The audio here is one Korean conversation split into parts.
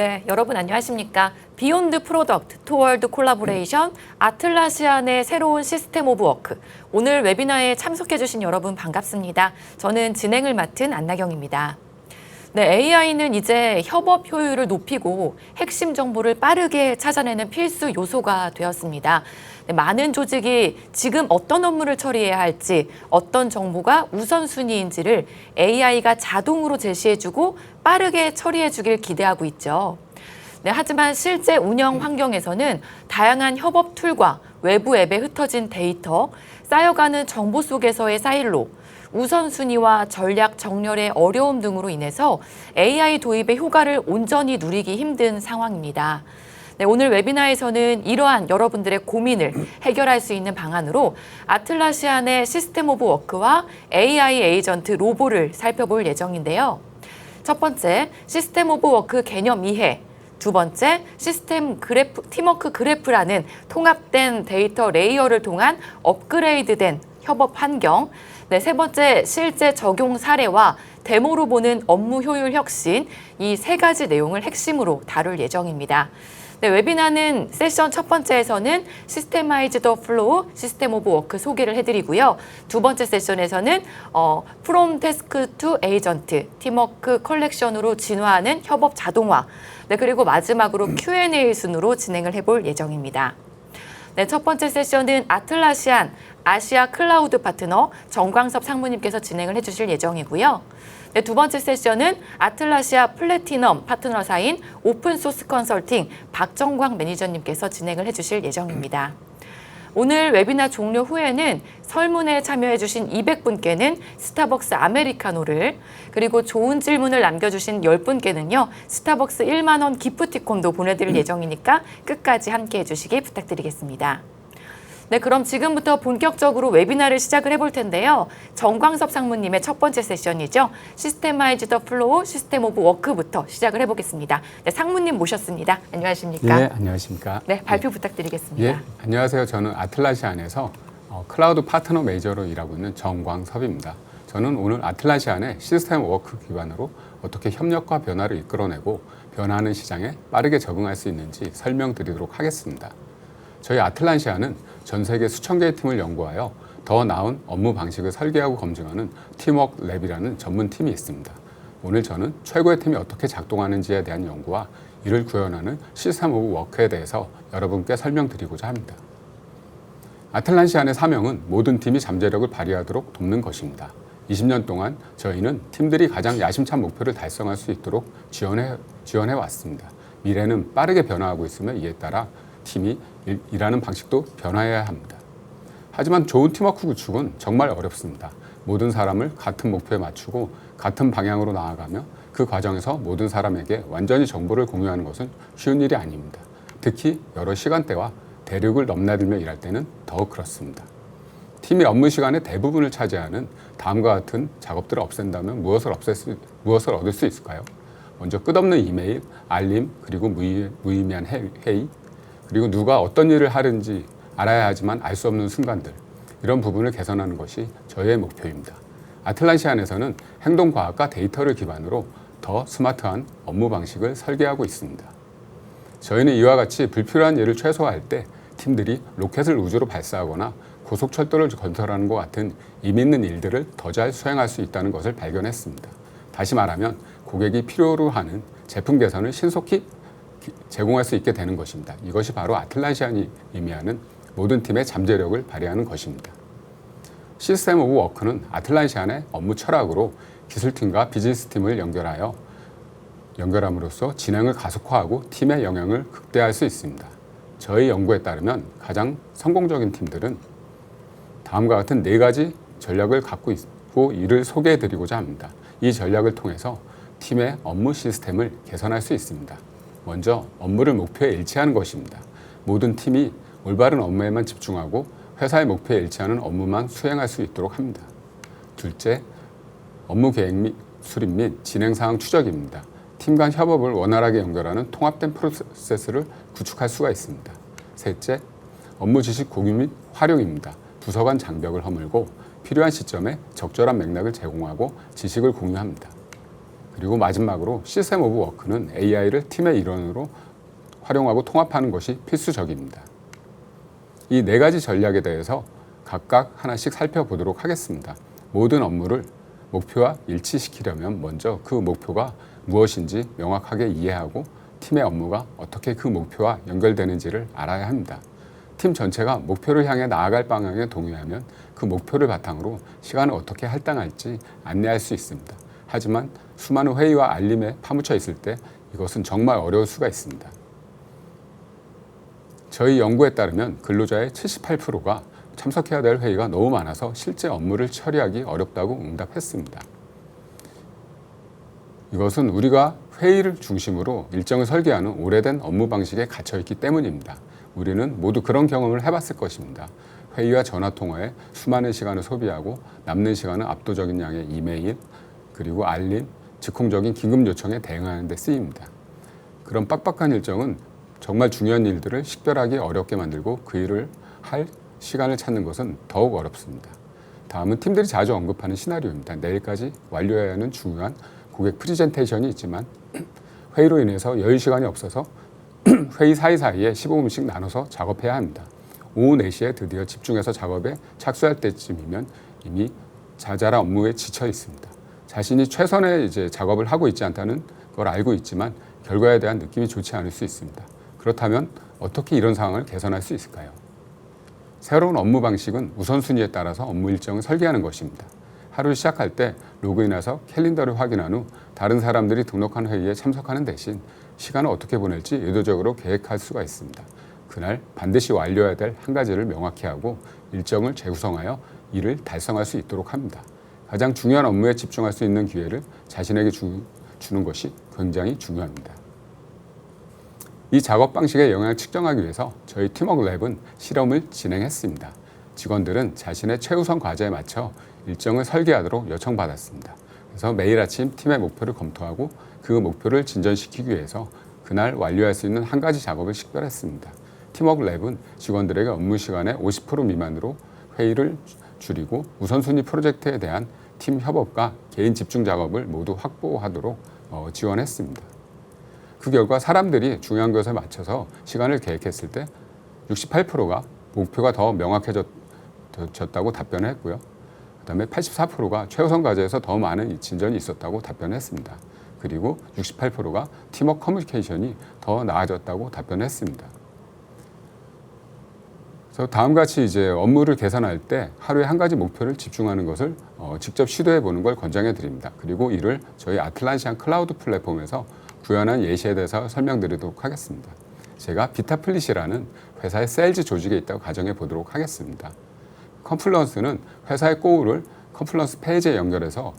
네, 여러분 안녕하십니까? 비욘드 프로덕트 투월드 콜라보레이션 아틀라시안의 새로운 시스템 오브 워크. 오늘 웨비나에 참석해 주신 여러분 반갑습니다. 저는 진행을 맡은 안나경입니다. 네, AI는 이제 협업 효율을 높이고 핵심 정보를 빠르게 찾아내는 필수 요소가 되었습니다. 네, 많은 조직이 지금 어떤 업무를 처리해야 할지, 어떤 정보가 우선순위인지를 AI가 자동으로 제시해주고 빠르게 처리해주길 기대하고 있죠. 네, 하지만 실제 운영 환경에서는 다양한 협업 툴과 외부 앱에 흩어진 데이터, 쌓여가는 정보 속에서의 사일로, 우선순위와 전략 정렬의 어려움 등으로 인해서 AI 도입의 효과를 온전히 누리기 힘든 상황입니다. 네, 오늘 웨비나에서는 이러한 여러분들의 고민을 해결할 수 있는 방안으로 아틀라시안의 시스템 오브 워크와 AI 에이전트 로보를 살펴볼 예정인데요. 첫 번째, 시스템 오브 워크 개념 이해. 두 번째, 시스템 그래프, 팀워크 그래프라는 통합된 데이터 레이어를 통한 업그레이드된 협업 환경. 네, 세 번째, 실제 적용 사례와 데모로 보는 업무 효율 혁신. 이 세 가지 내용을 핵심으로 다룰 예정입니다. 네, 웨비나는 세션 첫 번째에서는 시스테마이즈드 플로우, 시스템 오브 워크 소개를 해드리고요. 두 번째 세션에서는 From Task to Agent, 팀워크 컬렉션으로 진화하는 협업 자동화. 네, 그리고 마지막으로 Q&A 순으로 진행을 해볼 예정입니다. 네, 첫 번째 세션은 아틀라시안 아시아 클라우드 파트너 정광섭 상무님께서 진행을 해주실 예정이고요. 네, 두 번째 세션은 아틀라시아 플래티넘 파트너사인 오픈소스 컨설팅 박정광 매니저님께서 진행을 해주실 예정입니다. 오늘 웨비나 종료 후에는 설문에 참여해주신 200분께는 스타벅스 아메리카노를, 그리고 좋은 질문을 남겨주신 10분께는요, 스타벅스 1만 원 기프티콘도 보내드릴 예정이니까 끝까지 함께 해주시기 부탁드리겠습니다. 네, 그럼 지금부터 본격적으로 웨비나를 시작을 해볼 텐데요. 정광섭 상무님의 첫 번째 세션이죠. 시스테마이즈드 플로우, 시스템 오브 워크부터 시작을 해보겠습니다. 네, 상무님 모셨습니다. 안녕하십니까? 네, 안녕하십니까? 네, 발표 부탁드리겠습니다. 예, 안녕하세요. 저는 아틀라시안에서 클라우드 파트너 메이저로 일하고 있는 정광섭입니다. 저는 오늘 아틀라시안의 시스템 워크 기반으로 어떻게 협력과 변화를 이끌어내고 변화하는 시장에 빠르게 적응할 수 있는지 설명드리도록 하겠습니다. 저희 아틀라시안은 전 세계 수천 개의 팀을 연구하여 더 나은 업무 방식을 설계하고 검증하는 팀워크 랩이라는 전문 팀이 있습니다. 오늘 저는 최고의 팀이 어떻게 작동하는지에 대한 연구와 이를 구현하는 시스템 오브 워크에 대해서 여러분께 설명드리고자 합니다. 아틀라시안의 사명은 모든 팀이 잠재력을 발휘하도록 돕는 것입니다. 20년 동안 저희는 팀들이 가장 야심찬 목표를 달성할 수 있도록 지원해 왔습니다. 미래는 빠르게 변화하고 있으며 이에 따라 팀이 일하는 방식도 변화해야 합니다. 하지만 좋은 팀워크 구축은 정말 어렵습니다. 모든 사람을 같은 목표에 맞추고 같은 방향으로 나아가며 그 과정에서 모든 사람에게 완전히 정보를 공유하는 것은 쉬운 일이 아닙니다. 특히 여러 시간대와 대륙을 넘나들며 일할 때는 더욱 그렇습니다. 팀이 업무 시간의 대부분을 차지하는 다음과 같은 작업들을 없앤다면 무엇을 얻을 수 있을까요? 먼저 끝없는 이메일, 알림, 그리고 무의미한 회의, 그리고 누가 어떤 일을 하는지 알아야 하지만 알 수 없는 순간들, 이런 부분을 개선하는 것이 저희의 목표입니다. 아틀라시안에서는 행동과학과 데이터를 기반으로 더 스마트한 업무 방식을 설계하고 있습니다. 저희는 이와 같이 불필요한 일을 최소화할 때 팀들이 로켓을 우주로 발사하거나 고속철도를 건설하는 것 같은 의미 있는 일들을 더 잘 수행할 수 있다는 것을 발견했습니다. 다시 말하면 고객이 필요로 하는 제품 개선을 신속히 제공할 수 있게 되는 것입니다. 이것이 바로 아틀라시안이 의미하는 모든 팀의 잠재력을 발휘하는 것입니다. 시스템 오브 워크는 아틀라시안의 업무 철학으로 기술팀과 비즈니스팀을 연결함으로써 진행을 가속화하고 팀의 영향을 극대화할 수 있습니다. 저희 연구에 따르면 가장 성공적인 팀들은 다음과 같은 4가지 전략을 갖고 있고 이를 소개해드리고자 합니다. 이 전략을 통해서 팀의 업무 시스템을 개선할 수 있습니다. 먼저 업무를 목표에 일치하는 것입니다. 모든 팀이 올바른 업무에만 집중하고 회사의 목표에 일치하는 업무만 수행할 수 있도록 합니다. 둘째, 업무 계획 및 수립 및 진행 사항 추적입니다. 팀 간 협업을 원활하게 연결하는 통합된 프로세스를 구축할 수가 있습니다. 셋째, 업무 지식 공유 및 활용입니다. 부서 간 장벽을 허물고 필요한 시점에 적절한 맥락을 제공하고 지식을 공유합니다. 그리고 마지막으로 시스템 오브 워크는 AI를 팀의 일원으로 활용하고 통합하는 것이 필수적입니다. 이 네 가지 전략에 대해서 각각 하나씩 살펴보도록 하겠습니다. 모든 업무를 목표와 일치시키려면 먼저 그 목표가 무엇인지 명확하게 이해하고 팀의 업무가 어떻게 그 목표와 연결되는지를 알아야 합니다. 팀 전체가 목표를 향해 나아갈 방향에 동의하면 그 목표를 바탕으로 시간을 어떻게 할당할지 안내할 수 있습니다. 하지만 수많은 회의와 알림에 파묻혀 있을 때 이것은 정말 어려울 수가 있습니다. 저희 연구에 따르면 근로자의 78%가 참석해야 될 회의가 너무 많아서 실제 업무를 처리하기 어렵다고 응답했습니다. 이것은 우리가 회의를 중심으로 일정을 설계하는 오래된 업무 방식에 갇혀있기 때문입니다. 우리는 모두 그런 경험을 해봤을 것입니다. 회의와 전화통화에 수많은 시간을 소비하고 남는 시간은 압도적인 양의 이메일, 그리고 알림, 즉흥적인 긴급 요청에 대응하는 데 쓰입니다. 그런 빡빡한 일정은 정말 중요한 일들을 식별하기 어렵게 만들고 그 일을 할 시간을 찾는 것은 더욱 어렵습니다. 다음은 팀들이 자주 언급하는 시나리오입니다. 내일까지 완료해야 하는 중요한 고객 프리젠테이션이 있지만 회의로 인해서 여유 시간이 없어서 회의 사이사이에 15분씩 나눠서 작업해야 합니다. 오후 4시에 드디어 집중해서 작업에 착수할 때쯤이면 이미 자잘한 업무에 지쳐 있습니다. 자신이 최선의 작업을 하고 있지 않다는 걸 알고 있지만 결과에 대한 느낌이 좋지 않을 수 있습니다. 그렇다면 어떻게 이런 상황을 개선할 수 있을까요? 새로운 업무 방식은 우선순위에 따라서 업무 일정을 설계하는 것입니다. 하루를 시작할 때 로그인해서 캘린더를 확인한 후 다른 사람들이 등록한 회의에 참석하는 대신 시간을 어떻게 보낼지 의도적으로 계획할 수가 있습니다. 그날 반드시 완료해야 될 한 가지를 명확히 하고 일정을 재구성하여 이를 달성할 수 있도록 합니다. 가장 중요한 업무에 집중할 수 있는 기회를 자신에게 주는 것이 굉장히 중요합니다. 이 작업 방식의 영향을 측정하기 위해서 저희 팀워크 랩은 실험을 진행했습니다. 직원들은 자신의 최우선 과제에 맞춰 일정을 설계하도록 요청받았습니다. 그래서 매일 아침 팀의 목표를 검토하고 그 목표를 진전시키기 위해서 그날 완료할 수 있는 한 가지 작업을 식별했습니다. 팀워크 랩은 직원들에게 업무 시간의 50% 미만으로 회의를 줄이고 우선순위 프로젝트에 대한 팀 협업과 개인 집중 작업을 모두 확보하도록 지원했습니다. 그 결과 사람들이 중요한 것에 맞춰서 시간을 계획했을 때 68%가 목표가 더 명확해졌다고 답변을 했고요. 그다음에 84%가 최우선 과제에서 더 많은 진전이 있었다고 답변했습니다. 그리고 68%가 팀워크 커뮤니케이션이 더 나아졌다고 답변했습니다. 그래서 다음과 같이 업무를 개선할 때 하루에 한 가지 목표를 집중하는 것을 직접 시도해 보는 걸 권장해 드립니다. 그리고 이를 저희 아틀란시안 클라우드 플랫폼에서 구현한 예시에 대해서 설명드리도록 하겠습니다. 제가 비타플릿이라는 회사의 세일즈 조직에 있다고 가정해 보도록 하겠습니다. 컨플런스는 회사의 고울을 컨플런스 페이지에 연결해서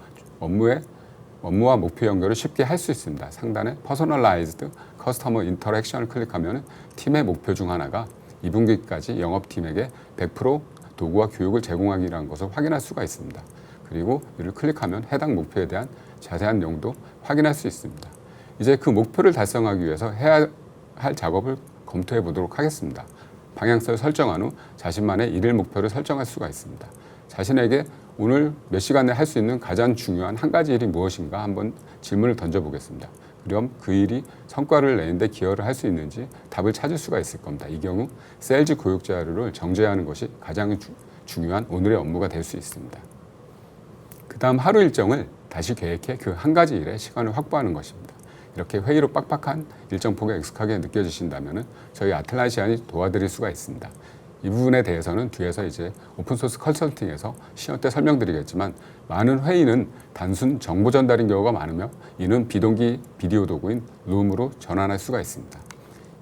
업무와 목표 연결을 쉽게 할 수 있습니다. 상단에 퍼스널라이즈드 커스터머 인터랙션을 클릭하면 팀의 목표 중 하나가 2분기까지 영업팀에게 100% 도구와 교육을 제공하기라는 것을 확인할 수가 있습니다. 그리고 이를 클릭하면 해당 목표에 대한 자세한 내용도 확인할 수 있습니다. 이제 그 목표를 달성하기 위해서 해야 할 작업을 검토해 보도록 하겠습니다. 방향성을 설정한 후 자신만의 일일 목표를 설정할 수가 있습니다. 자신에게 오늘 몇 시간 내에 할 수 있는 가장 중요한 한 가지 일이 무엇인가 한번 질문을 던져보겠습니다. 그럼 그 일이 성과를 내는데 기여를 할 수 있는지 답을 찾을 수가 있을 겁니다. 이 경우 세일즈 교육 자료를 정제하는 것이 가장 중요한 오늘의 업무가 될 수 있습니다. 그 다음 하루 일정을 다시 계획해 그 한 가지 일에 시간을 확보하는 것입니다. 이렇게 회의로 빡빡한 일정 폭에 익숙하게 느껴지신다면 저희 아틀란시안이 도와드릴 수가 있습니다. 이 부분에 대해서는 뒤에서 오픈소스 컨설팅에서 시연 때 설명드리겠지만 많은 회의는 단순 정보 전달인 경우가 많으며 이는 비동기 비디오 도구인 룸으로 전환할 수가 있습니다.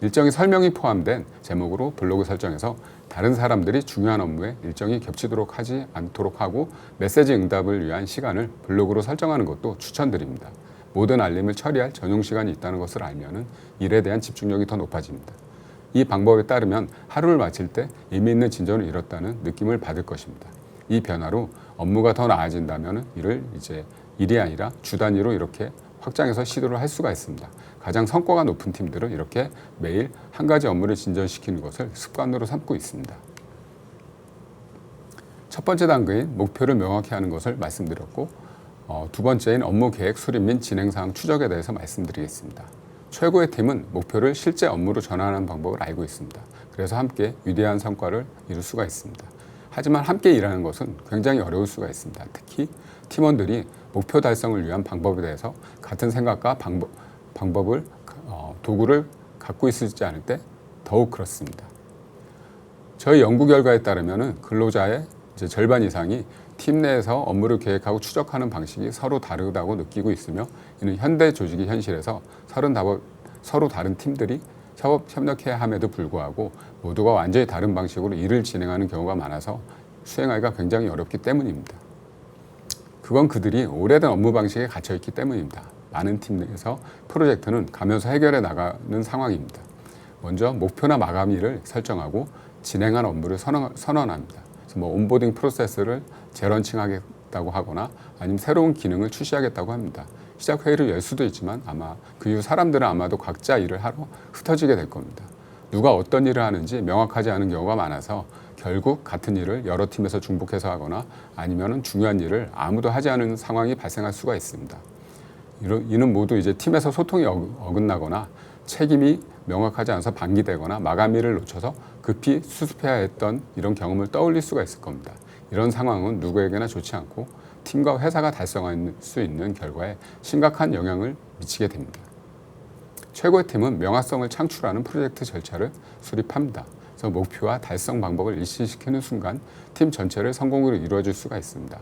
일정의 설명이 포함된 제목으로 블로그 설정해서 다른 사람들이 중요한 업무에 일정이 겹치도록 하지 않도록 하고 메시지 응답을 위한 시간을 블로그로 설정하는 것도 추천드립니다. 모든 알림을 처리할 전용 시간이 있다는 것을 알면 일에 대한 집중력이 더 높아집니다. 이 방법에 따르면 하루를 마칠 때 의미 있는 진전을 이뤘다는 느낌을 받을 것입니다. 이 변화로 업무가 더 나아진다면 이를 일이 아니라 주 단위로 이렇게 확장해서 시도를 할 수가 있습니다. 가장 성과가 높은 팀들은 이렇게 매일 한 가지 업무를 진전시키는 것을 습관으로 삼고 있습니다. 첫 번째 단계인 목표를 명확히 하는 것을 말씀드렸고 두 번째인 업무 계획 수립 및 진행 사항 추적에 대해서 말씀드리겠습니다. 최고의 팀은 목표를 실제 업무로 전환하는 방법을 알고 있습니다. 그래서 함께 위대한 성과를 이룰 수가 있습니다. 하지만 함께 일하는 것은 굉장히 어려울 수가 있습니다. 특히 팀원들이 목표 달성을 위한 방법에 대해서 같은 생각과 방법을 도구를 갖고 있지 않을 때 더욱 그렇습니다. 저희 연구 결과에 따르면 근로자의 절반 이상이 팀 내에서 업무를 계획하고 추적하는 방식이 서로 다르다고 느끼고 있으며, 이는 현대 조직의 현실에서 서로 다른 팀들이 협력해야 함에도 불구하고 모두가 완전히 다른 방식으로 일을 진행하는 경우가 많아서 수행하기가 굉장히 어렵기 때문입니다. 그건 그들이 오래된 업무 방식에 갇혀있기 때문입니다. 많은 팀 내에서 프로젝트는 가면서 해결해 나가는 상황입니다. 먼저 목표나 마감일을 설정하고 진행한 업무를 선언합니다. 그래서 온보딩 프로세스를 재런칭하겠다고 하거나 아니면 새로운 기능을 출시하겠다고 합니다. 시작 회의를 열 수도 있지만 아마 그 이후 사람들은 아마도 각자 일을 하러 흩어지게 될 겁니다. 누가 어떤 일을 하는지 명확하지 않은 경우가 많아서 결국 같은 일을 여러 팀에서 중복해서 하거나 아니면 중요한 일을 아무도 하지 않은 상황이 발생할 수가 있습니다. 이는 모두 팀에서 소통이 어긋나거나 책임이 명확하지 않아서 방기되거나 마감일을 놓쳐서 급히 수습해야 했던 이런 경험을 떠올릴 수가 있을 겁니다. 이런 상황은 누구에게나 좋지 않고 팀과 회사가 달성할 수 있는 결과에 심각한 영향을 미치게 됩니다. 최고의 팀은 명확성을 창출하는 프로젝트 절차를 수립합니다. 그래서 목표와 달성 방법을 일치시키는 순간 팀 전체를 성공으로 이루어질 수가 있습니다.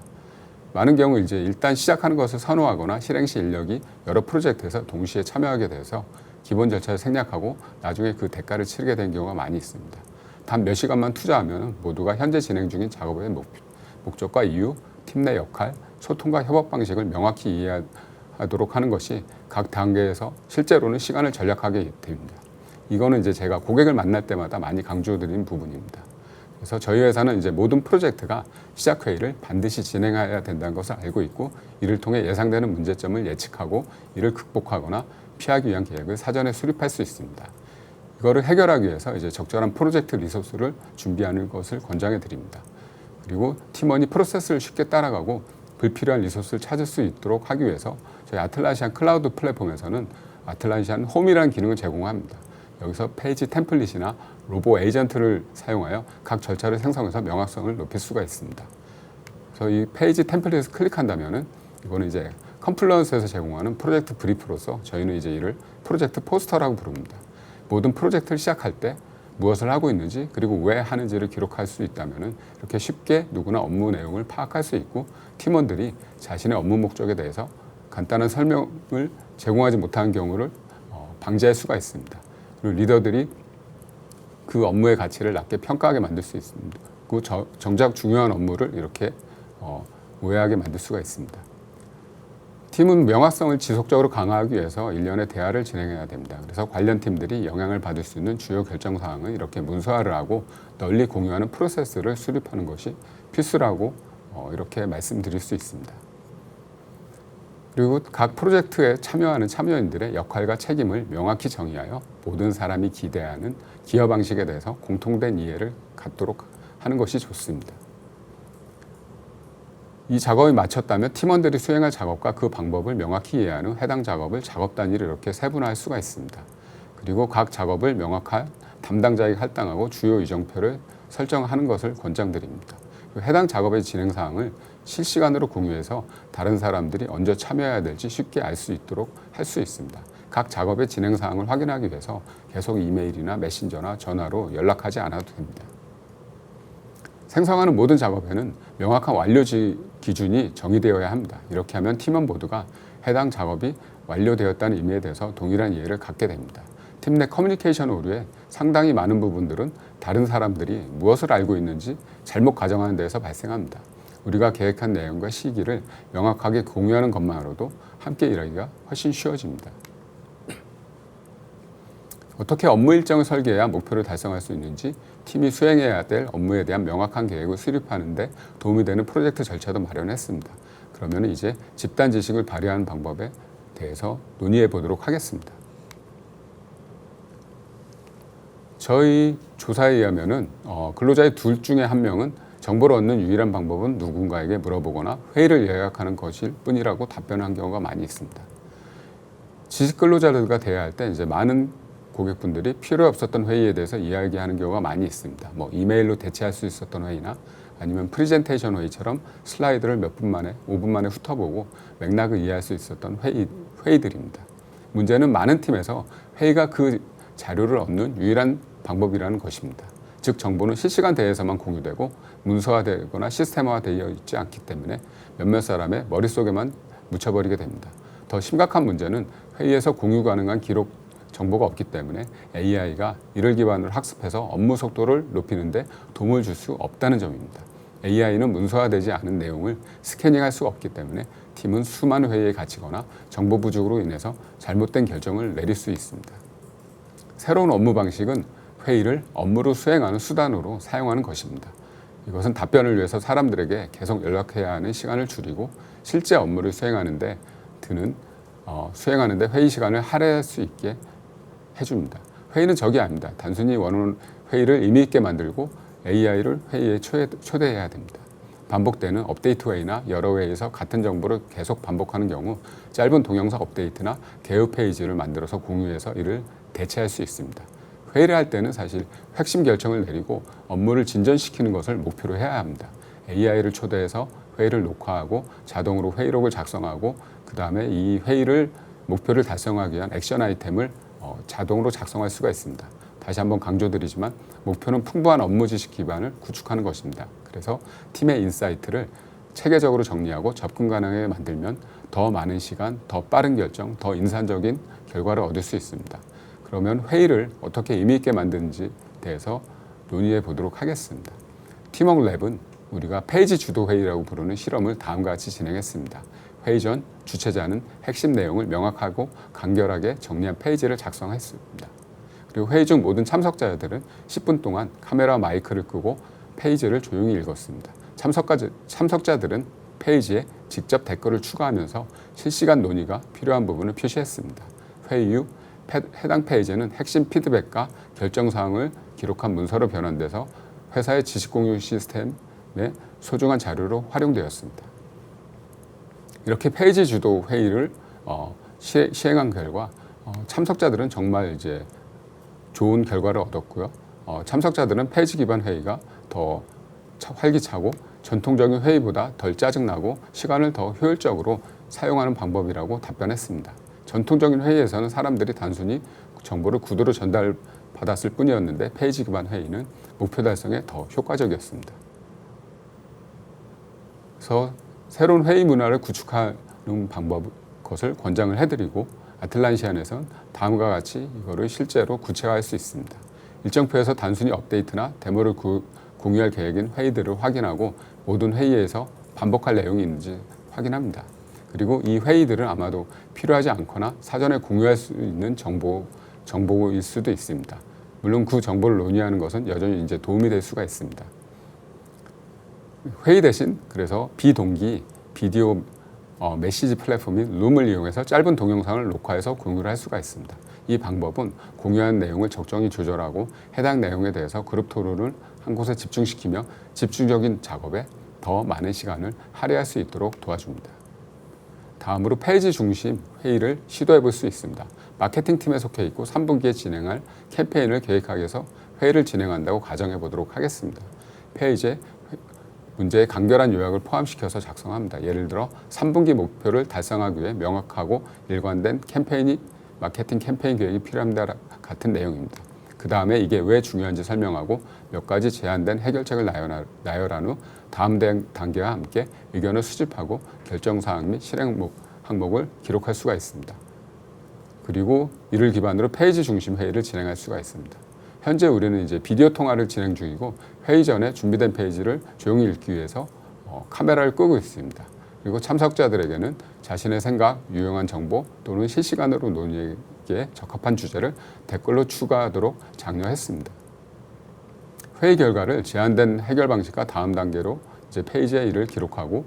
많은 경우 일단 시작하는 것을 선호하거나 실행 시 인력이 여러 프로젝트에서 동시에 참여하게 돼서 기본 절차를 생략하고 나중에 그 대가를 치르게 되는 경우가 많이 있습니다. 단 몇 시간만 투자하면 모두가 현재 진행 중인 작업의 목적과 이유, 팀 내 역할, 소통과 협업 방식을 명확히 이해하도록 하는 것이 각 단계에서 실제로는 시간을 절약하게 됩니다. 이거는 제가 고객을 만날 때마다 많이 강조드리는 부분입니다. 그래서 저희 회사는 모든 프로젝트가 시작 회의를 반드시 진행해야 된다는 것을 알고 있고, 이를 통해 예상되는 문제점을 예측하고 이를 극복하거나 피하기 위한 계획을 사전에 수립할 수 있습니다. 이거를 해결하기 위해서 적절한 프로젝트 리소스를 준비하는 것을 권장해 드립니다. 그리고 팀원이 프로세스를 쉽게 따라가고 불필요한 리소스를 찾을 수 있도록 하기 위해서 저희 아틀라시안 클라우드 플랫폼에서는 아틀라시안 홈이라는 기능을 제공합니다. 여기서 페이지 템플릿이나 로보 에이전트를 사용하여 각 절차를 생성해서 명확성을 높일 수가 있습니다. 그래서 이 페이지 템플릿을 클릭한다면은 이거는 컴플런스에서 제공하는 프로젝트 브리프로서 저희는 이를 프로젝트 포스터라고 부릅니다. 모든 프로젝트를 시작할 때 무엇을 하고 있는지 그리고 왜 하는지를 기록할 수 있다면은 이렇게 쉽게 누구나 업무 내용을 파악할 수 있고, 팀원들이 자신의 업무 목적에 대해서 간단한 설명을 제공하지 못하는 경우를 방지할 수가 있습니다. 그리고 리더들이 그 업무의 가치를 낮게 평가하게 만들 수 있습니다. 그 정작 중요한 업무를 이렇게 오해하게 만들 수가 있습니다. 팀은 명확성을 지속적으로 강화하기 위해서 일련의 대화를 진행해야 됩니다. 그래서 관련 팀들이 영향을 받을 수 있는 주요 결정 사항을 이렇게 문서화를 하고 널리 공유하는 프로세스를 수립하는 것이 필수라고 이렇게 말씀드릴 수 있습니다. 그리고 각 프로젝트에 참여하는 참여인들의 역할과 책임을 명확히 정의하여 모든 사람이 기대하는 기여 방식에 대해서 공통된 이해를 갖도록 하는 것이 좋습니다. 이 작업이 마쳤다면 팀원들이 수행할 작업과 그 방법을 명확히 이해하는 해당 작업을 작업 단위로 이렇게 세분화할 수가 있습니다. 그리고 각 작업을 명확한 담당자에게 할당하고 주요 이정표를 설정하는 것을 권장드립니다. 해당 작업의 진행 사항을 실시간으로 공유해서 다른 사람들이 언제 참여해야 될지 쉽게 알 수 있도록 할 수 있습니다. 각 작업의 진행 사항을 확인하기 위해서 계속 이메일이나 메신저나 전화로 연락하지 않아도 됩니다. 생성하는 모든 작업에는 명확한 완료 기준이 정의되어야 합니다. 이렇게 하면 팀원 모두가 해당 작업이 완료되었다는 의미에 대해서 동일한 이해를 갖게 됩니다. 팀 내 커뮤니케이션 오류에 상당히 많은 부분들은 다른 사람들이 무엇을 알고 있는지 잘못 가정하는 데에서 발생합니다. 우리가 계획한 내용과 시기를 명확하게 공유하는 것만으로도 함께 일하기가 훨씬 쉬워집니다. 어떻게 업무 일정을 설계해야 목표를 달성할 수 있는지, 팀이 수행해야 될 업무에 대한 명확한 계획을 수립하는 데 도움이 되는 프로젝트 절차도 마련했습니다. 그러면 이제 집단 지식을 발휘하는 방법에 대해서 논의해 보도록 하겠습니다. 저희 조사에 의하면은 근로자의 둘 중에 한 명은 정보를 얻는 유일한 방법은 누군가에게 물어보거나 회의를 예약하는 것일 뿐이라고 답변한 경우가 많이 있습니다. 지식 근로자들과 대화할 때 이제 많은 고객분들이 필요 없었던 회의에 대해서 이야기하는 경우가 많이 있습니다. 뭐 이메일로 대체할 수 있었던 회의나 아니면 프레젠테이션 회의처럼 슬라이드를 몇 분 만에, 5분 만에 훑어보고 맥락을 이해할 수 있었던 회의들입니다. 문제는 많은 팀에서 회의가 그 자료를 얻는 유일한 방법이라는 것입니다. 즉 정보는 실시간 대회에서만 공유되고 문서화되거나 시스템화되어 있지 않기 때문에 몇몇 사람의 머릿속에만 묻혀버리게 됩니다. 더 심각한 문제는 회의에서 공유 가능한 기록 정보가 없기 때문에 AI가 이를 기반으로 학습해서 업무 속도를 높이는 데 도움을 줄 수 없다는 점입니다. AI는 문서화되지 않은 내용을 스캐닝할 수 없기 때문에 팀은 수많은 회의에 갇히거나 정보 부족으로 인해서 잘못된 결정을 내릴 수 있습니다. 새로운 업무 방식은 회의를 업무로 수행하는 수단으로 사용하는 것입니다. 이것은 답변을 위해서 사람들에게 계속 연락해야 하는 시간을 줄이고 실제 업무를 수행하는데 회의 시간을 할애할 수 있게 해줍니다. 회의는 적이 아닙니다. 단순히 원하는 회의를 의미 있게 만들고 AI를 회의에 초대해야 됩니다. 반복되는 업데이트 회의나 여러 회의에서 같은 정보를 계속 반복하는 경우 짧은 동영상 업데이트나 개요 페이지를 만들어서 공유해서 이를 대체할 수 있습니다. 회의를 할 때는 사실 핵심 결정을 내리고 업무를 진전시키는 것을 목표로 해야 합니다. AI를 초대해서 회의를 녹화하고 자동으로 회의록을 작성하고 그 다음에 이 회의를 목표를 달성하기 위한 액션 아이템을 자동으로 작성할 수가 있습니다. 다시 한번 강조드리지만 목표는 풍부한 업무 지식 기반을 구축하는 것입니다. 그래서 팀의 인사이트를 체계적으로 정리하고 접근 가능하게 만들면 더 많은 시간, 더 빠른 결정, 더 인상적인 결과를 얻을 수 있습니다. 그러면 회의를 어떻게 의미 있게 만드는지에 대해서 논의해 보도록 하겠습니다. 팀워크 랩은 우리가 페이지 주도 회의라고 부르는 실험을 다음과 같이 진행했습니다. 회의 전 주최자는 핵심 내용을 명확하고 간결하게 정리한 페이지를 작성했습니다. 그리고 회의 중 모든 참석자들은 10분 동안 카메라 마이크를 끄고 페이지를 조용히 읽었습니다. 참석자들은 페이지에 직접 댓글을 추가하면서 실시간 논의가 필요한 부분을 표시했습니다. 회의 후 해당 페이지는 핵심 피드백과 결정사항을 기록한 문서로 변환돼서 회사의 지식공유 시스템의 소중한 자료로 활용되었습니다. 이렇게 페이지 주도 회의를 시행한 결과 참석자들은 정말 이제 좋은 결과를 얻었고요. 참석자들은 페이지 기반 회의가 더 활기차고 전통적인 회의보다 덜 짜증나고 시간을 더 효율적으로 사용하는 방법이라고 답변했습니다. 전통적인 회의에서는 사람들이 단순히 정보를 구도로 전달받았을 뿐이었는데 페이지 기반 회의는 목표 달성에 더 효과적이었습니다. 그래서 새로운 회의 문화를 구축하는 것을 권장을 해드리고 아틀란시안에선 다음과 같이 이거를 실제로 구체화할 수 있습니다. 일정표에서 단순히 업데이트나 데모를 공유할 계획인 회의들을 확인하고 모든 회의에서 반복할 내용이 있는지 확인합니다. 그리고 이 회의들은 아마도 필요하지 않거나 사전에 공유할 수 있는 정보일 수도 있습니다. 물론 그 정보를 논의하는 것은 여전히 이제 도움이 될 수가 있습니다. 회의 대신 그래서 비동기 비디오 메시지 플랫폼인 룸을 이용해서 짧은 동영상을 녹화해서 공유를 할 수가 있습니다. 이 방법은 공유한 내용을 적정히 조절하고 해당 내용에 대해서 그룹 토론을 한 곳에 집중시키며 집중적인 작업에 더 많은 시간을 할애할 수 있도록 도와줍니다. 다음으로 페이지 중심 회의를 시도해 볼 수 있습니다. 마케팅 팀에 속해 있고 3분기에 진행할 캠페인을 계획하기 위해서 회의를 진행한다고 가정해 보도록 하겠습니다. 페이지에 문제의 간결한 요약을 포함시켜서 작성합니다. 예를 들어 3분기 목표를 달성하기 위해 명확하고 일관된 마케팅 캠페인 계획이 필요합니다. 같은 내용입니다. 그 다음에 이게 왜 중요한지 설명하고 몇 가지 제한된 해결책을 나열한 후 다음 단계와 함께 의견을 수집하고 결정사항 및 실행 항목을 기록할 수가 있습니다. 그리고 이를 기반으로 페이지 중심 회의를 진행할 수가 있습니다. 현재 우리는 이제 비디오 통화를 진행 중이고 회의 전에 준비된 페이지를 조용히 읽기 위해서 카메라를 끄고 있습니다. 그리고 참석자들에게는 자신의 생각, 유용한 정보 또는 실시간으로 논의에 적합한 주제를 댓글로 추가하도록 장려했습니다. 회의 결과를 제한된 해결 방식과 다음 단계로 이제 페이지에 이를 기록하고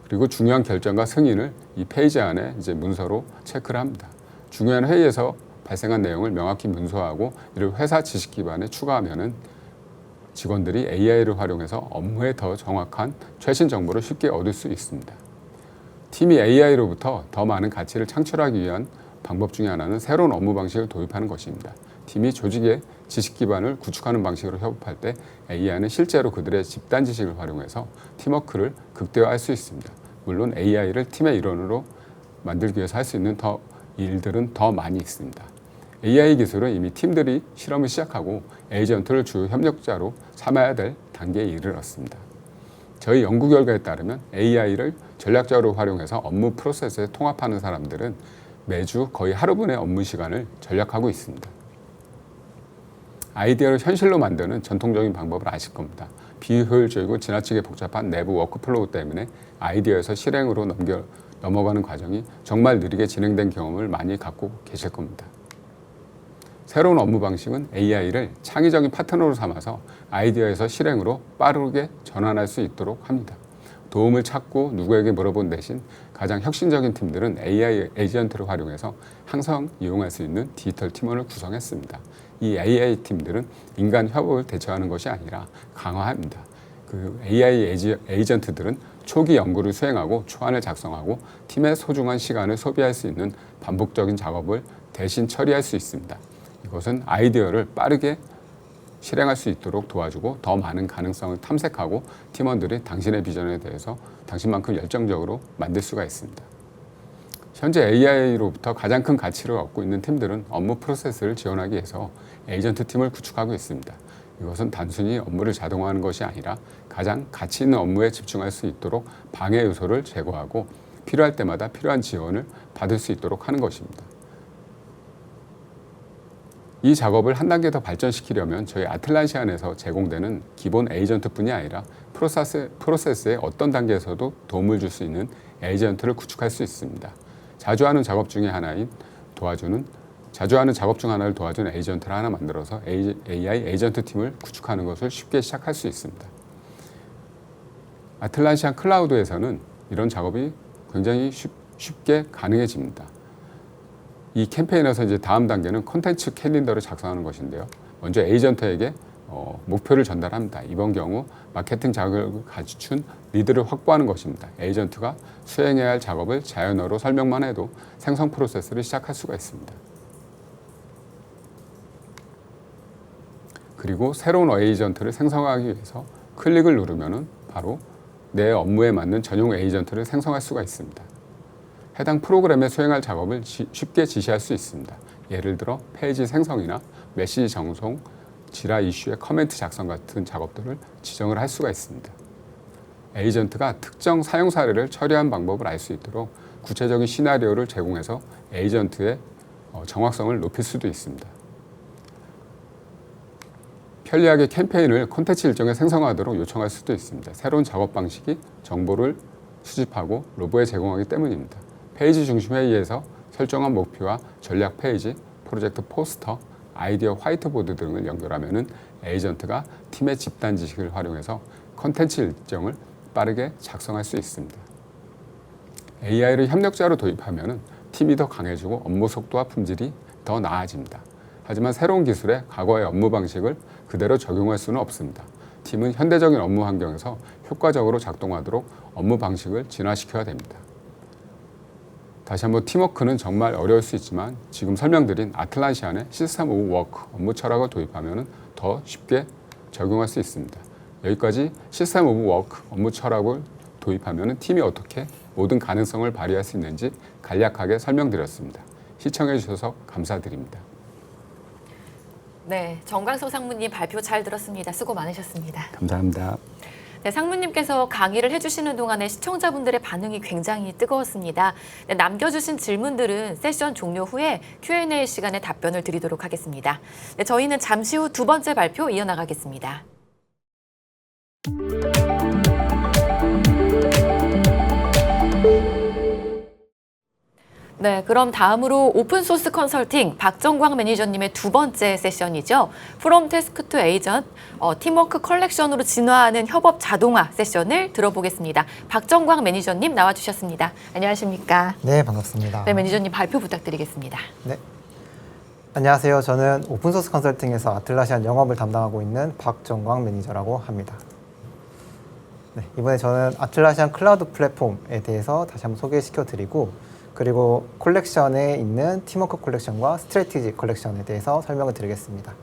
그리고 중요한 결정과 승인을 이 페이지 안에 이제 문서로 체크를 합니다. 중요한 회의에서 발생한 내용을 명확히 문서하고 이를 회사 지식 기반에 추가하면은 직원들이 AI를 활용해서 업무에 더 정확한 최신 정보를 쉽게 얻을 수 있습니다. 팀이 AI로부터 더 많은 가치를 창출하기 위한 방법 중에 하나는 새로운 업무 방식을 도입하는 것입니다. 팀이 조직의 지식 기반을 구축하는 방식으로 협업할 때 AI는 실제로 그들의 집단 지식을 활용해서 팀워크를 극대화할 수 있습니다. 물론 AI를 팀의 일원으로 만들기 위해서 할 수 있는 일들은 더 많이 있습니다. AI 기술은 이미 팀들이 실험을 시작하고 에이전트를 주 협력자로 삼아야 될 단계에 이르렀습니다. 저희 연구 결과에 따르면 AI를 전략적으로 활용해서 업무 프로세스에 통합하는 사람들은 매주 거의 하루분의 업무 시간을 절약하고 있습니다. 아이디어를 현실로 만드는 전통적인 방법을 아실 겁니다. 비효율적이고 지나치게 복잡한 내부 워크플로우 때문에 아이디어에서 실행으로 넘어가는 과정이 정말 느리게 진행된 경험을 많이 갖고 계실 겁니다. 새로운 업무 방식은 AI를 창의적인 파트너로 삼아서 아이디어에서 실행으로 빠르게 전환할 수 있도록 합니다. 도움을 찾고 누구에게 물어본 대신 가장 혁신적인 팀들은 AI 에이전트를 활용해서 항상 이용할 수 있는 디지털 팀원을 구성했습니다. 이 AI 팀들은 인간 협업을 대처하는 것이 아니라 강화합니다. 그 AI 에이전트들은 초기 연구를 수행하고 초안을 작성하고 팀의 소중한 시간을 소비할 수 있는 반복적인 작업을 대신 처리할 수 있습니다. 이것은 아이디어를 빠르게 실행할 수 있도록 도와주고 더 많은 가능성을 탐색하고 팀원들이 당신의 비전에 대해서 당신만큼 열정적으로 만들 수가 있습니다. 현재 AI로부터 가장 큰 가치를 얻고 있는 팀들은 업무 프로세스를 지원하기 위해서 에이전트 팀을 구축하고 있습니다. 이것은 단순히 업무를 자동화하는 것이 아니라 가장 가치 있는 업무에 집중할 수 있도록 방해 요소를 제거하고 필요할 때마다 필요한 지원을 받을 수 있도록 하는 것입니다. 이 작업을 한 단계 더 발전시키려면 저희 아틀란시안에서 제공되는 기본 에이전트뿐이 아니라 프로세스의 어떤 단계에서도 도움을 줄 수 있는 에이전트를 구축할 수 있습니다. 자주 하는 작업 중 하나를 도와주는 에이전트를 하나 만들어서 AI 에이전트 팀을 구축하는 것을 쉽게 시작할 수 있습니다. 아틀란시안 클라우드에서는 이런 작업이 굉장히 쉽게 가능해집니다. 이 캠페인에서 이제 다음 단계는 콘텐츠 캘린더를 작성하는 것인데요. 먼저 에이전트에게 목표를 전달합니다. 이번 경우 마케팅 자격을 갖춘 리드를 확보하는 것입니다. 에이전트가 수행해야 할 작업을 자연어로 설명만 해도 생성 프로세스를 시작할 수가 있습니다. 그리고 새로운 에이전트를 생성하기 위해서 클릭을 누르면 바로 내 업무에 맞는 전용 에이전트를 생성할 수가 있습니다. 해당 프로그램에 수행할 작업을 쉽게 지시할 수 있습니다. 예를 들어 페이지 생성이나 메시지 전송, 지라 이슈의 커멘트 작성 같은 작업들을 지정을 할 수가 있습니다. 에이전트가 특정 사용 사례를 처리한 방법을 알 수 있도록 구체적인 시나리오를 제공해서 에이전트의 정확성을 높일 수도 있습니다. 편리하게 캠페인을 콘텐츠 일정에 생성하도록 요청할 수도 있습니다. 새로운 작업 방식이 정보를 수집하고 로보에 제공하기 때문입니다. 페이지 중심 회의에서 설정한 목표와 전략 페이지, 프로젝트 포스터, 아이디어 화이트보드 등을 연결하면 에이전트가 팀의 집단 지식을 활용해서 콘텐츠 일정을 빠르게 작성할 수 있습니다. AI를 협력자로 도입하면 팀이 더 강해지고 업무 속도와 품질이 더 나아집니다. 하지만 새로운 기술에 과거의 업무 방식을 그대로 적용할 수는 없습니다. 팀은 현대적인 업무 환경에서 효과적으로 작동하도록 업무 방식을 진화시켜야 됩니다. 다시 한번 팀워크는 정말 어려울 수 있지만 지금 설명드린 아틀란시안의 시스템 오브 워크 업무 철학을 도입하면 더 쉽게 적용할 수 있습니다. 여기까지 시스템 오브 워크 업무 철학을 도입하면 팀이 어떻게 모든 가능성을 발휘할 수 있는지 간략하게 설명드렸습니다. 시청해 주셔서 감사드립니다. 네, 정광석 상무님 발표 잘 들었습니다. 수고 많으셨습니다. 감사합니다. 네, 상무님께서 강의를 해주시는 동안에 시청자분들의 반응이 굉장히 뜨거웠습니다. 네, 남겨주신 질문들은 세션 종료 후에 Q&A 시간에 답변을 드리도록 하겠습니다. 네, 저희는 잠시 후 두 번째 발표 이어나가겠습니다. 네, 그럼 다음으로 오픈소스 컨설팅 박정광 매니저님의 두 번째 세션이죠. From Task to Agent, 팀워크 컬렉션으로 진화하는 협업 자동화 세션을 들어보겠습니다. 박정광 매니저님 나와주셨습니다. 안녕하십니까? 네, 반갑습니다. 네, 매니저님 발표 부탁드리겠습니다. 네. 안녕하세요. 저는 오픈소스 컨설팅에서 아틀라시안 영업을 담당하고 있는 박정광 매니저라고 합니다. 네, 이번에 저는 아틀라시안 클라우드 플랫폼에 대해서 다시 한번 소개시켜 드리고, 그리고 콜렉션에 있는 팀워크 콜렉션과 스트래티지 콜렉션에 대해서 설명을 드리겠습니다.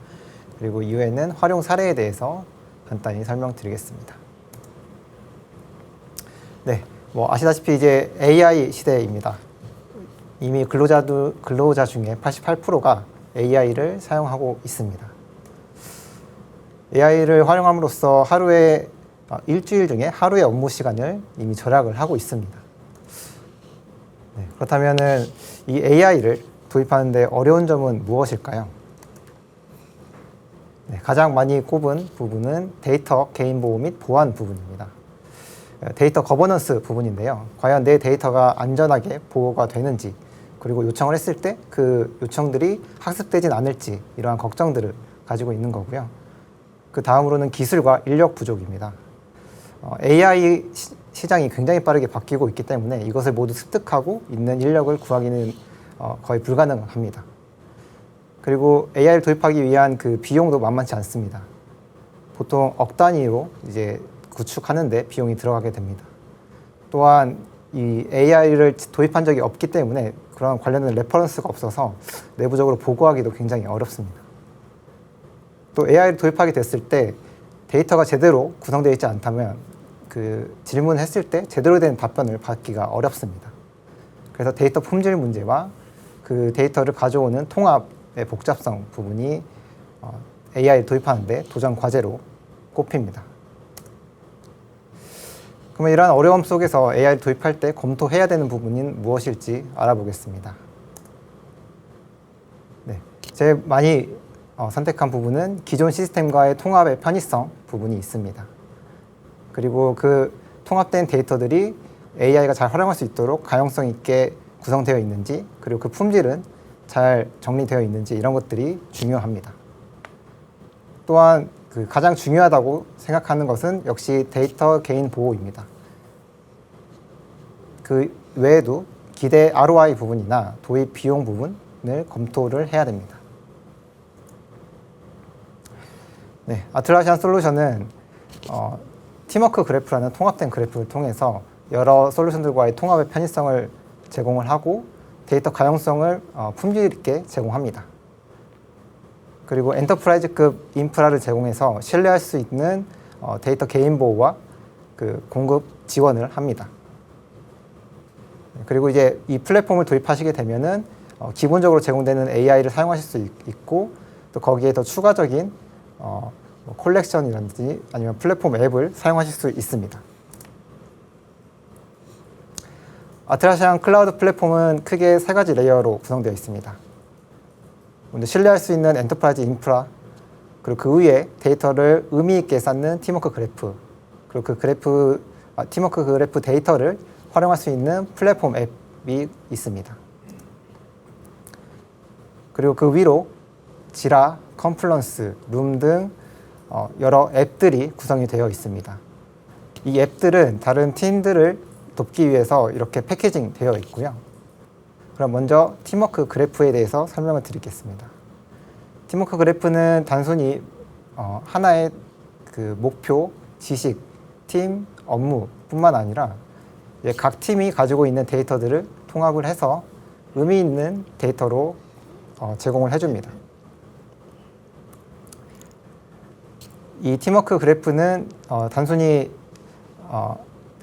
그리고 이후에는 활용 사례에 대해서 간단히 설명드리겠습니다. 네, 아시다시피 이제 AI 시대입니다. 이미 근로자 중에 88%가 AI를 사용하고 있습니다. AI를 활용함으로써 일주일 중에 하루의 업무 시간을 이미 절약을 하고 있습니다. 네, 그렇다면은 이 AI를 도입하는데 어려운 점은 무엇일까요? 네, 가장 많이 꼽은 부분은 데이터 개인 보호 및 보안 부분입니다. 데이터 거버넌스 부분인데요. 과연 내 데이터가 안전하게 보호가 되는지, 그리고 요청을 했을 때 그 요청들이 학습되진 않을지, 이러한 걱정들을 가지고 있는 거고요. 그 다음으로는 기술과 인력 부족입니다. AI 시장이 굉장히 빠르게 바뀌고 있기 때문에 이것을 모두 습득하고 있는 인력을 구하기는 거의 불가능합니다. 그리고 AI를 도입하기 위한 그 비용도 만만치 않습니다. 보통 억 단위로 이제 구축하는데 비용이 들어가게 됩니다. 또한 이 AI를 도입한 적이 없기 때문에 그런 관련된 레퍼런스가 없어서 내부적으로 보고하기도 굉장히 어렵습니다. 또 AI를 도입하게 됐을 때 데이터가 제대로 구성되어 있지 않다면 그 질문했을 때 제대로 된 답변을 받기가 어렵습니다. 그래서 데이터 품질 문제와 그 데이터를 가져오는 통합의 복잡성 부분이 AI를 도입하는데 도전 과제로 꼽힙니다. 그러면 이러한 어려움 속에서 AI를 도입할 때 검토해야 되는 부분인 무엇일지 알아보겠습니다. 네, 제일 많이 선택한 부분은 기존 시스템과의 통합의 편의성 부분이 있습니다. 그리고 그 통합된 데이터들이 AI가 잘 활용할 수 있도록 가용성 있게 구성되어 있는지, 그리고 그 품질은 잘 정리되어 있는지, 이런 것들이 중요합니다. 또한 그 가장 중요하다고 생각하는 것은 역시 데이터 개인 보호입니다. 그 외에도 기대 ROI 부분이나 도입 비용 부분을 검토를 해야 됩니다. 네, 아틀라시안 솔루션은 팀워크 그래프라는 통합된 그래프를 통해서 여러 솔루션들과의 통합의 편의성을 제공을 하고 데이터 가용성을 품질 있게 제공합니다. 그리고 엔터프라이즈급 인프라를 제공해서 신뢰할 수 있는 데이터 개인 보호와 그 공급 지원을 합니다. 그리고 이제 이 플랫폼을 도입하시게 되면은 기본적으로 제공되는 AI를 사용하실 수 있고, 또 거기에 더 추가적인 콜렉션이라든지 아니면 플랫폼 앱을 사용하실 수 있습니다. 아틀라시안 클라우드 플랫폼은 크게 3가지 레이어로 구성되어 있습니다. 먼저 신뢰할 수 있는 엔터프라이즈 인프라, 그리고 그 위에 데이터를 의미 있게 쌓는 팀워크 그래프, 그리고 그 팀워크 그래프 데이터를 활용할 수 있는 플랫폼 앱이 있습니다. 그리고 그 위로 지라, 컨플런스, 룸 등 여러 앱들이 구성이 되어 있습니다. 이 앱들은 다른 팀들을 돕기 위해서 이렇게 패키징 되어 있고요. 그럼 먼저 팀워크 그래프에 대해서 설명을 드리겠습니다. 팀워크 그래프는 단순히 하나의 그 목표, 지식, 팀, 업무뿐만 아니라 각 팀이 가지고 있는 데이터들을 통합을 해서 의미 있는 데이터로 제공을 해줍니다. 이 팀워크 그래프는 단순히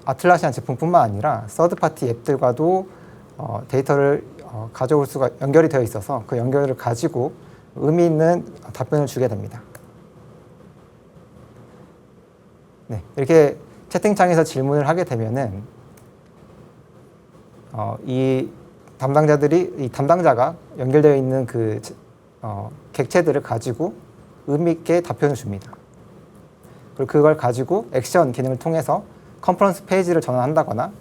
아틀라시안 제품뿐만 아니라 서드파티 앱들과도 데이터를 가져올 수가 연결이 되어 있어서 그 연결을 가지고 의미 있는 답변을 주게 됩니다. 네, 이렇게 채팅창에서 질문을 하게 되면은 이 담당자가 연결되어 있는 그 객체들을 가지고 의미 있게 답변을 줍니다. 그리고 그걸 가지고 액션 기능을 통해서 컨퍼런스 페이지를 전환한다거나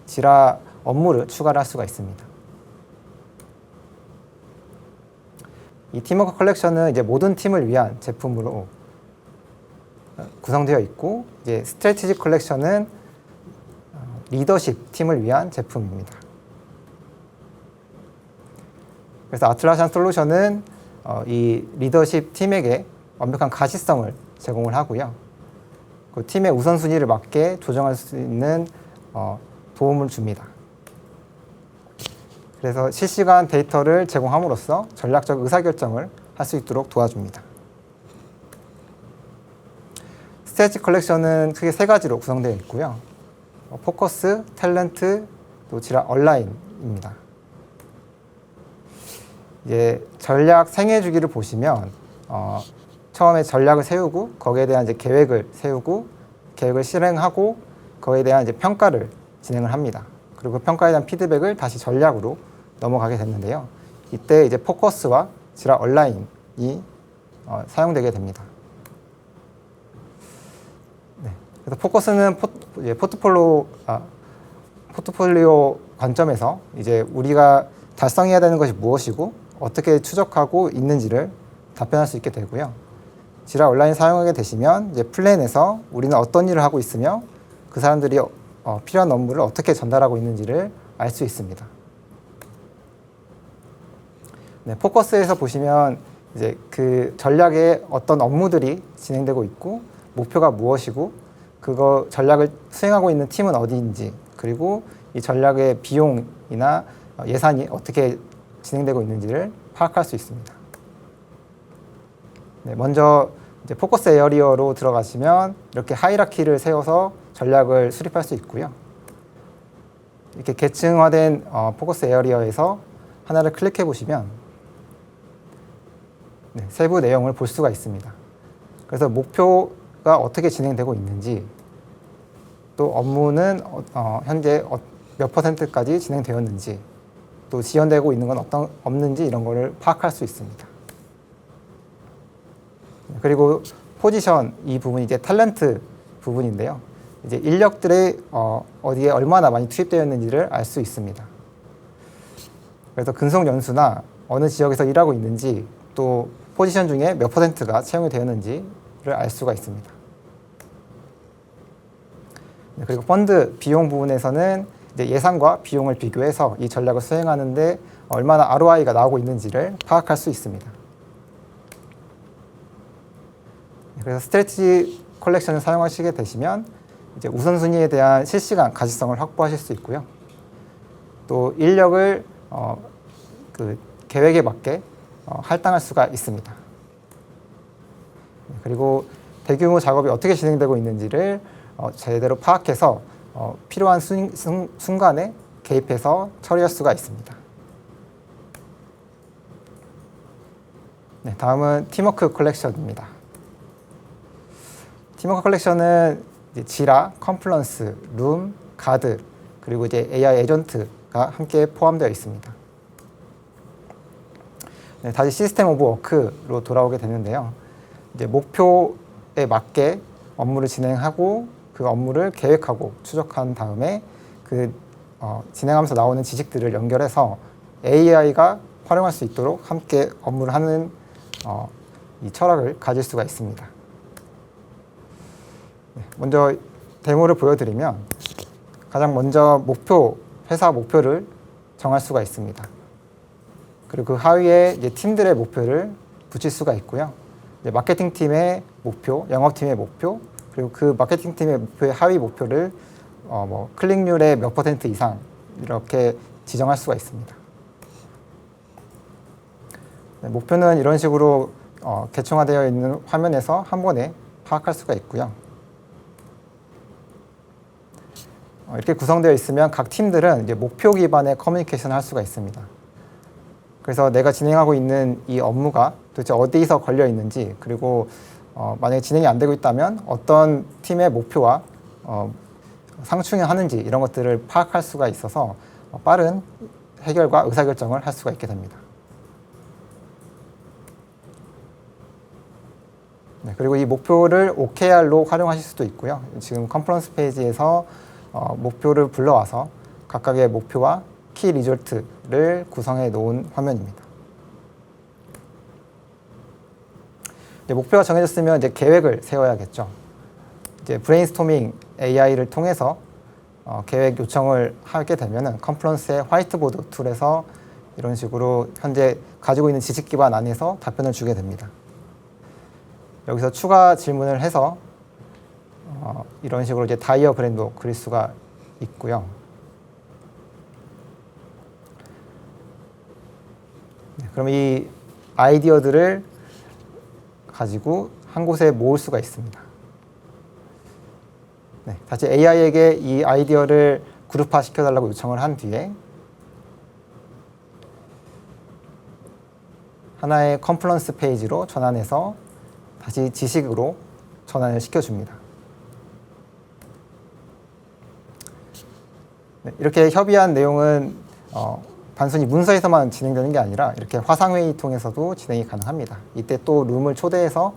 지라 업무를 추가를 할 수가 있습니다. 이 팀워크 컬렉션은 이제 모든 팀을 위한 제품으로 구성되어 있고, 이제 스트래티지 컬렉션은 리더십 팀을 위한 제품입니다. 그래서 아틀라시안 솔루션은 이 리더십 팀에게 완벽한 가시성을 제공을 하고요. 그 팀의 우선순위를 맞게 조정할 수 있는 도움을 줍니다. 그래서 실시간 데이터를 제공함으로써 전략적 의사결정을 할 수 있도록 도와줍니다. 스트래티지 컬렉션은 크게 세 가지로 구성되어 있고요. 포커스, 탤런트, 또 지라 얼라인입니다. 이제 전략 생애 주기를 보시면 처음에 전략을 세우고 거기에 대한 이제 계획을 세우고 계획을 실행하고 거기에 대한 이제 평가를 진행을 합니다. 그리고 그 평가에 대한 피드백을 다시 전략으로 넘어가게 됐는데요. 이때 이제 포커스와 지라 얼라인이 사용되게 됩니다. 네. 그래서 포커스는 포트폴리오 관점에서 이제 우리가 달성해야 되는 것이 무엇이고 어떻게 추적하고 있는지를 답변할 수 있게 되고요. 지라 온라인 사용하게 되시면 이제 플랜에서 우리는 어떤 일을 하고 있으며 그 사람들이 필요한 업무를 어떻게 전달하고 있는지를 알 수 있습니다. 네, 포커스에서 보시면 이제 그 전략에 어떤 업무들이 진행되고 있고 목표가 무엇이고 그거 전략을 수행하고 있는 팀은 어디인지 그리고 이 전략의 비용이나 예산이 어떻게 진행되고 있는지를 파악할 수 있습니다. 네, 먼저 이제 포커스 에어리어로 들어가시면 이렇게 하이라키를 세워서 전략을 수립할 수 있고요. 이렇게 계층화된 포커스 에어리어에서 하나를 클릭해 보시면 네, 세부 내용을 볼 수가 있습니다. 그래서 목표가 어떻게 진행되고 있는지 또 업무는 현재 몇 %까지 진행되었는지 또 지연되고 있는 건 없는지 이런 거를 파악할 수 있습니다. 그리고 포지션 이 부분이 이제 탤런트 부분인데요. 이제 인력들이 어디에 얼마나 많이 투입되었는지를 알 수 있습니다. 그래서 근속 연수나 어느 지역에서 일하고 있는지 또 포지션 중에 몇 %가 채용이 되었는지를 알 수가 있습니다. 그리고 펀드 비용 부분에서는 이제 예산과 비용을 비교해서 이 전략을 수행하는데 얼마나 ROI가 나오고 있는지를 파악할 수 있습니다. 그래서 스트래티지 컬렉션을 사용하시게 되시면 이제 우선순위에 대한 실시간 가시성을 확보하실 수 있고요. 또 인력을 그 계획에 맞게 할당할 수가 있습니다. 그리고 대규모 작업이 어떻게 진행되고 있는지를 제대로 파악해서 필요한 순간에 개입해서 처리할 수가 있습니다. 네, 다음은 팀워크 컬렉션입니다. 팀워크 컬렉션은 이제 지라, 컨플런스, 룸, 가드, 그리고 이제 AI 에이전트가 함께 포함되어 있습니다. 네, 다시 시스템 오브 워크로 돌아오게 되는데요. 이제 목표에 맞게 업무를 진행하고 그 업무를 계획하고 추적한 다음에 그 진행하면서 나오는 지식들을 연결해서 AI가 활용할 수 있도록 함께 업무를 하는 이 철학을 가질 수가 있습니다. 네, 먼저 데모를 보여드리면 가장 먼저 회사 목표를 정할 수가 있습니다. 그리고 그 하위에 이제 팀들의 목표를 붙일 수가 있고요. 이제 마케팅 팀의 목표, 영업팀의 목표, 그리고 그 마케팅 팀의 목표의 하위 목표를 뭐 클릭률의 몇 % 이상 이렇게 지정할 수가 있습니다. 네, 목표는 이런 식으로 계층화되어 있는 화면에서 한 번에 파악할 수가 있고요. 이렇게 구성되어 있으면 각 팀들은 이제 목표 기반의 커뮤니케이션을 할 수가 있습니다. 그래서 내가 진행하고 있는 이 업무가 도대체 어디서 걸려 있는지 그리고 만약에 진행이 안 되고 있다면 어떤 팀의 목표와 상충하는지 이런 것들을 파악할 수가 있어서 빠른 해결과 의사결정을 할 수가 있게 됩니다. 네, 그리고 이 목표를 OKR로 활용하실 수도 있고요. 지금 컨퍼런스 페이지에서 목표를 불러와서 각각의 목표와 키 리졸트를 구성해 놓은 화면입니다. 이제 목표가 정해졌으면 이제 계획을 세워야겠죠. 이제 브레인스토밍 AI를 통해서 계획 요청을 하게 되면은 컨퍼런스의 화이트보드 툴에서 이런 식으로 현재 가지고 있는 지식 기반 안에서 답변을 주게 됩니다. 여기서 추가 질문을 해서 이런 식으로 이제 다이어그램도 그릴 수가 있고요. 그럼 이 아이디어들을 가지고 한 곳에 모을 수가 있습니다. 다시 AI에게 이 아이디어를 그룹화 시켜달라고 요청을 한 뒤에 하나의 컨플런스 페이지로 전환해서 다시 지식으로 전환을 시켜줍니다. 이렇게 협의한 내용은 단순히 문서에서만 진행되는 게 아니라 이렇게 화상회의 통해서도 진행이 가능합니다. 이때 또 룸을 초대해서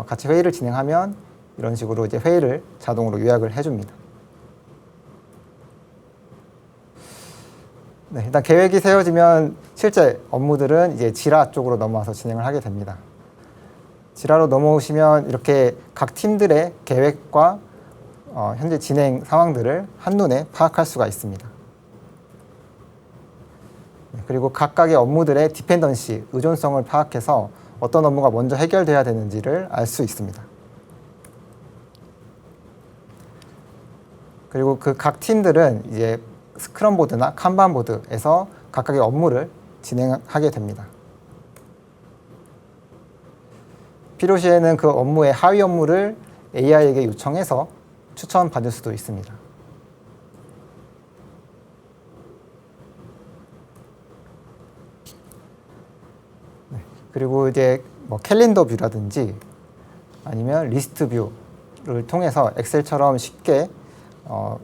같이 회의를 진행하면 이런 식으로 이제 회의를 자동으로 요약을 해줍니다. 일단 계획이 세워지면 실제 업무들은 이제 지라 쪽으로 넘어와서 진행을 하게 됩니다. 지라로 넘어오시면 이렇게 각 팀들의 계획과 현재 진행 상황들을 한눈에 파악할 수가 있습니다. 그리고 각각의 업무들의 디펜던시, 의존성을 파악해서 어떤 업무가 먼저 해결돼야 되는지를 알 수 있습니다. 그리고 그 각 팀들은 이제 스크럼보드나 칸반보드에서 각각의 업무를 진행하게 됩니다. 필요시에는 그 업무의 하위 업무를 AI에게 요청해서 추천받을 수도 있습니다. 그리고 이제 뭐 캘린더 뷰라든지 아니면 리스트 뷰를 통해서 엑셀처럼 쉽게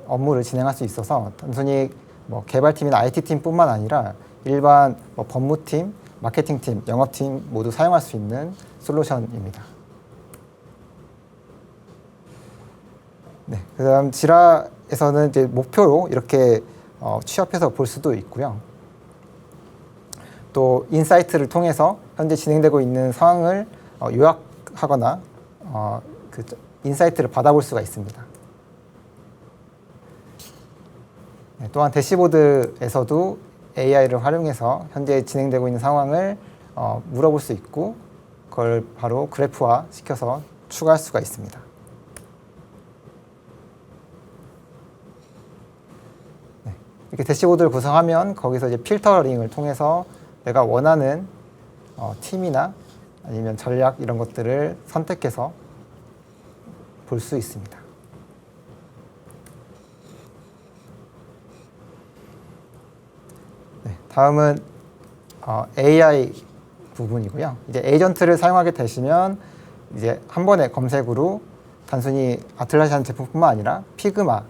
업무를 진행할 수 있어서 단순히 뭐 개발팀이나 IT팀뿐만 아니라 일반 뭐 법무팀, 마케팅팀, 영업팀 모두 사용할 수 있는 솔루션입니다. 그다음 지라에서는 이제 목표로 이렇게 취합해서 볼 수도 있고요. 또 인사이트를 통해서 현재 진행되고 있는 상황을 요약하거나 그 인사이트를 받아볼 수가 있습니다. 또한 대시보드에서도 AI를 활용해서 현재 진행되고 있는 상황을 물어볼 수 있고 그걸 바로 그래프화 시켜서 추가할 수가 있습니다. 이렇게 대시보드를 구성하면 거기서 이제 필터링을 통해서 내가 원하는 팀이나 아니면 전략 이런 것들을 선택해서 볼 수 있습니다. 다음은 AI 부분이고요. 이제 에이전트를 사용하게 되시면 이제 한 번의 검색으로 단순히 아틀라시안 제품뿐만 아니라 피그마,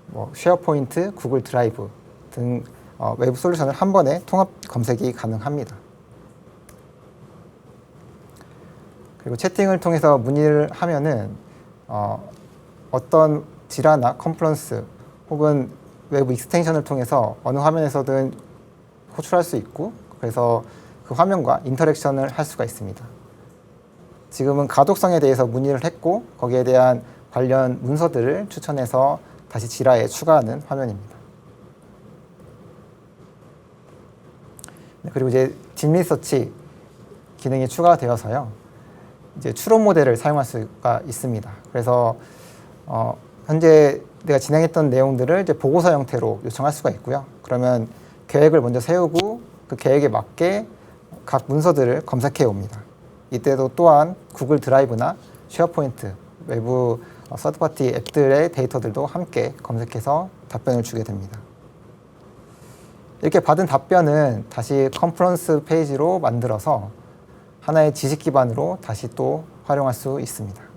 뭐 쉐어포인트, 구글 드라이브 등 외부 솔루션을 한 번에 통합 검색이 가능합니다. 그리고 채팅을 통해서 문의를 하면은 어떤 지라나 컨퍼런스 혹은 외부 익스텐션을 통해서 어느 화면에서든 호출할 수 있고 그래서 그 화면과 인터랙션을 할 수가 있습니다. 지금은 가독성에 대해서 문의를 했고 거기에 대한 관련 문서들을 추천해서 다시 지라에 추가하는 화면입니다. 그리고 이제 딥리서치 기능이 추가되어서요. 이제 추론 모델을 사용할 수가 있습니다. 그래서 현재 내가 진행했던 내용들을 이제 보고서 형태로 요청할 수가 있고요. 그러면 계획을 먼저 세우고 그 계획에 맞게 각 문서들을 검색해 옵니다. 이때도 또한 구글 드라이브나 쉐어포인트, 외부 서드파티 앱들의 데이터들도 함께 검색해서 답변을 주게 됩니다. 이렇게 받은 답변은 다시 컨퍼런스 페이지로 만들어서 하나의 지식 기반으로 다시 또 활용할 수 있습니다.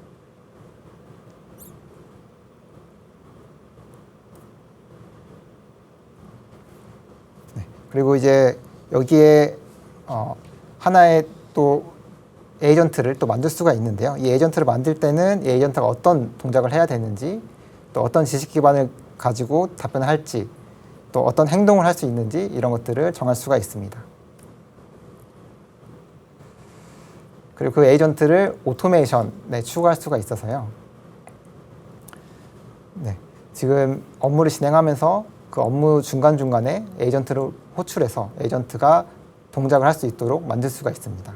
그리고 이제 여기에 하나의 또 에이전트를 또 만들 수가 있는데요. 이 에이전트를 만들 때는 이 에이전트가 어떤 동작을 해야 되는지, 또 어떤 지식 기반을 가지고 답변을 할지, 또 어떤 행동을 할 수 있는지 이런 것들을 정할 수가 있습니다. 그리고 그 에이전트를 오토메이션에 추가할 수가 있어서요. 지금 업무를 진행하면서 그 업무 중간중간에 에이전트를 호출해서 에이전트가 동작을 할 수 있도록 만들 수가 있습니다.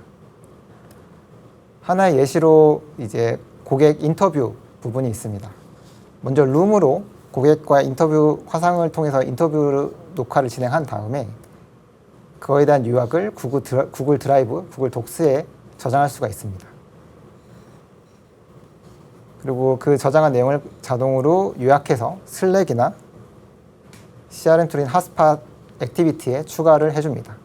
하나의 예시로 이제 고객 인터뷰 부분이 있습니다. 먼저 룸으로 고객과 인터뷰 화상을 통해서 인터뷰 녹화를 진행한 다음에 그거에 대한 요약을 구글 드라이브, 구글 독스에 저장할 수가 있습니다. 그리고 그 저장한 내용을 자동으로 요약해서 슬랙이나 CRM 툴인 핫스팟 액티비티에 추가를 해줍니다.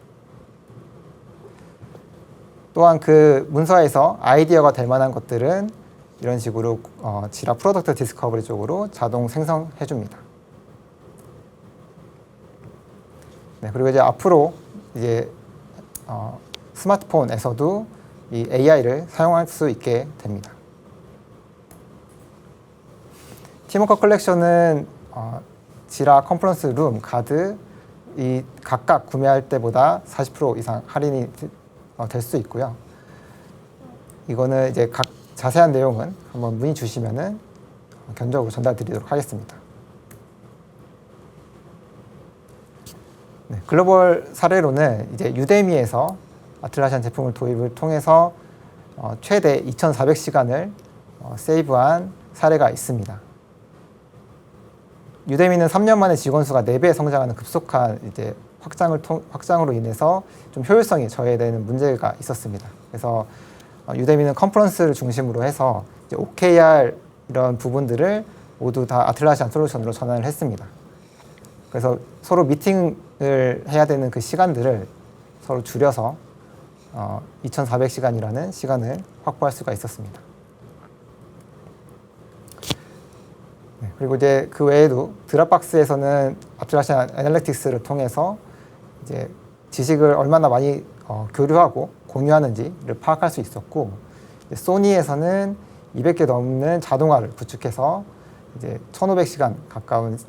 또한 그 문서에서 아이디어가 될 만한 것들은 이런 식으로 지라 프로덕트 디스커버리 쪽으로 자동 생성해 줍니다. 네, 그리고 이제 앞으로 이제 스마트폰에서도 이 AI를 사용할 수 있게 됩니다. 팀워커 컬렉션은 지라, 컨퍼런스 룸, 가드 이 각각 구매할 때보다 40% 이상 할인이 될 수 있고요. 이거는 이제 각 자세한 내용은 한번 문의 주시면은 견적으로 전달드리도록 하겠습니다. 네, 글로벌 사례로는 이제 유데미에서 아틀라시안 제품을 도입을 통해서 최대 2,400시간을 세이브한 사례가 있습니다. 유데미는 3년 만에 직원 수가 4배 성장하는 급속한 이제 확장으로 인해서 좀 효율성이 저해되는 문제가 있었습니다. 그래서 유데미는 컨퍼런스를 중심으로 해서 이제 OKR 이런 부분들을 모두 다 아틀라시안 솔루션으로 전환을 했습니다. 그래서 서로 미팅을 해야 되는 그 시간들을 서로 줄여서 2,400시간이라는 시간을 확보할 수가 있었습니다. 네, 그리고 이제 그 외에도 드랍박스에서는 아틀라시안 애널리틱스를 통해서 이제 지식을 얼마나 많이 교류하고 공유하는지를 파악할 수 있었고, 소니에서는 200개 넘는 자동화를 구축해서 이제 1,500시간 가까운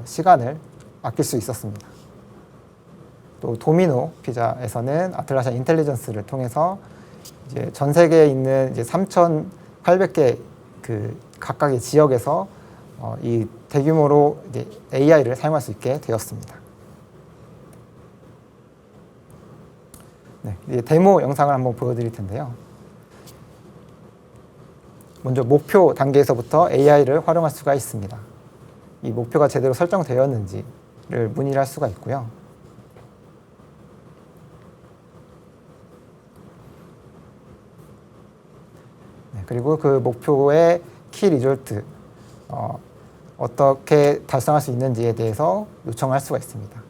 시간을 아낄 수 있었습니다. 또 도미노 피자에서는 아틀라시안 인텔리전스를 통해서 이제 전 세계에 있는 이제 3,800개 그 각각의 지역에서 이 대규모로 이제 AI를 사용할 수 있게 되었습니다. 네, 이제 데모 영상을 한번 보여드릴 텐데요. 먼저 목표 단계에서부터 AI를 활용할 수가 있습니다. 이 목표가 제대로 설정되었는지를 문의를 할 수가 있고요. 네, 그리고 그 목표의 키 리졸트, 어떻게 달성할 수 있는지에 대해서 요청할 수가 있습니다.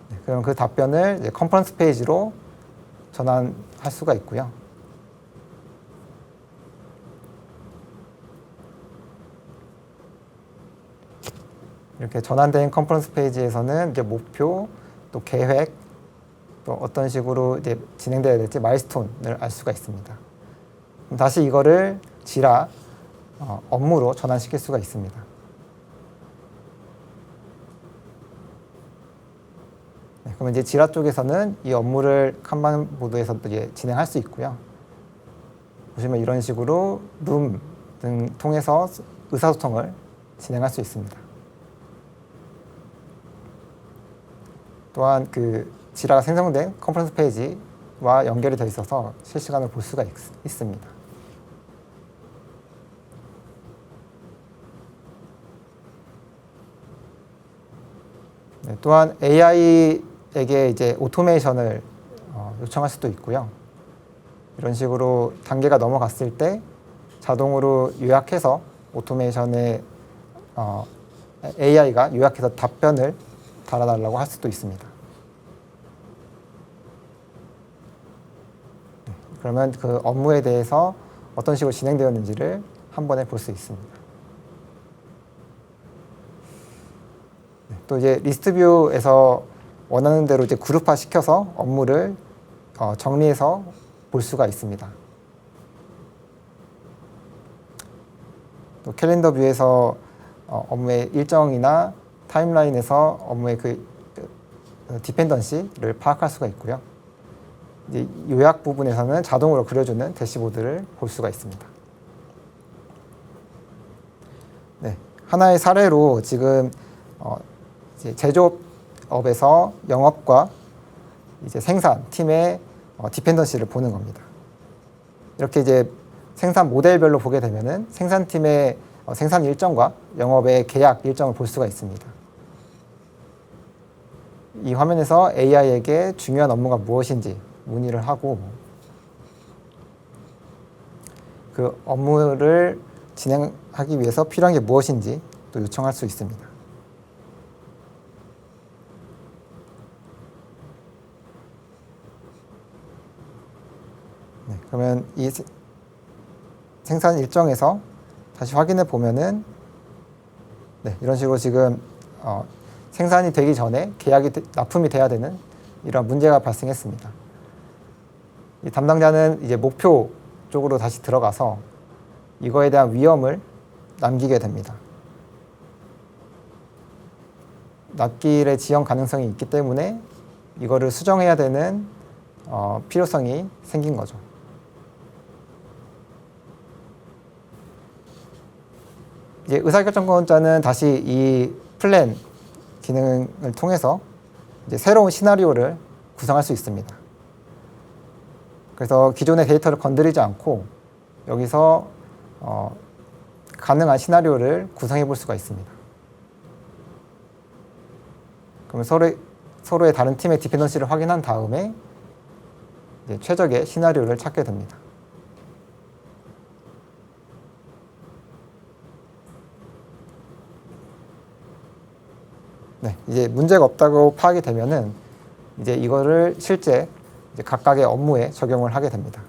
네, 그럼 그 답변을 이제 컨퍼런스 페이지로 전환할 수가 있고요. 이렇게 전환된 컨퍼런스 페이지에서는 이제 목표, 또 계획, 또 어떤 식으로 이제 진행돼야 될지 마일스톤을 알 수가 있습니다. 그럼 다시 이거를 지라 업무로 전환시킬 수가 있습니다. 네, 그러면 이제 지라 쪽에서는 이 업무를 칸반 보드에서 이제 진행할 수 있고요. 보시면 이런 식으로 룸 등 통해서 의사소통을 진행할 수 있습니다. 또한 그 지라가 생성된 컨퍼런스 페이지와 연결이 되어 있어서 실시간으로 볼 수가 있습니다. 네, 또한 AI에게 이제 오토메이션을 요청할 수도 있고요. 이런 식으로 단계가 넘어갔을 때 자동으로 요약해서 오토메이션에 AI가 요약해서 답변을 달아달라고 할 수도 있습니다. 네, 그러면 그 업무에 대해서 어떤 식으로 진행되었는지를 한 번에 볼 수 있습니다. 네, 또 이제 리스트 뷰에서 원하는 대로 이제 그룹화 시켜서 업무를 정리해서 볼 수가 있습니다. 또 캘린더 뷰에서 업무의 일정이나 타임라인에서 업무의 그 디펜던시를 파악할 수가 있고요. 이제 요약 부분에서는 자동으로 그려주는 대시보드를 볼 수가 있습니다. 네, 하나의 사례로 지금 이제 제조업에서 영업과 이제 생산 팀의 디펜던시를 보는 겁니다. 이렇게 이제 생산 모델별로 보게 되면은 생산팀의 생산 일정과 영업의 계약 일정을 볼 수가 있습니다. 이 화면에서 AI에게 중요한 업무가 무엇인지 문의를 하고 그 업무를 진행하기 위해서 필요한 게 무엇인지 또 요청할 수 있습니다. 네, 그러면 이 생산 일정에서 다시 확인해 보면은 네, 이런 식으로 지금 생산이 되기 전에 납품이 돼야 되는 이런 문제가 발생했습니다. 이 담당자는 이제 목표 쪽으로 다시 들어가서 이거에 대한 위험을 남기게 됩니다. 납기일의 지연 가능성이 있기 때문에 이거를 수정해야 되는 필요성이 생긴 거죠. 이제 의사결정권자는 다시 이 플랜 기능을 통해서 이제 새로운 시나리오를 구성할 수 있습니다. 그래서 기존의 데이터를 건드리지 않고 여기서 가능한 시나리오를 구성해 볼 수가 있습니다. 그러면 서로의 다른 팀의 디펜던시를 확인한 다음에 이제 최적의 시나리오를 찾게 됩니다. 네, 이제 문제가 없다고 파악이 되면은 이제 이거를 실제 이제 각각의 업무에 적용을 하게 됩니다.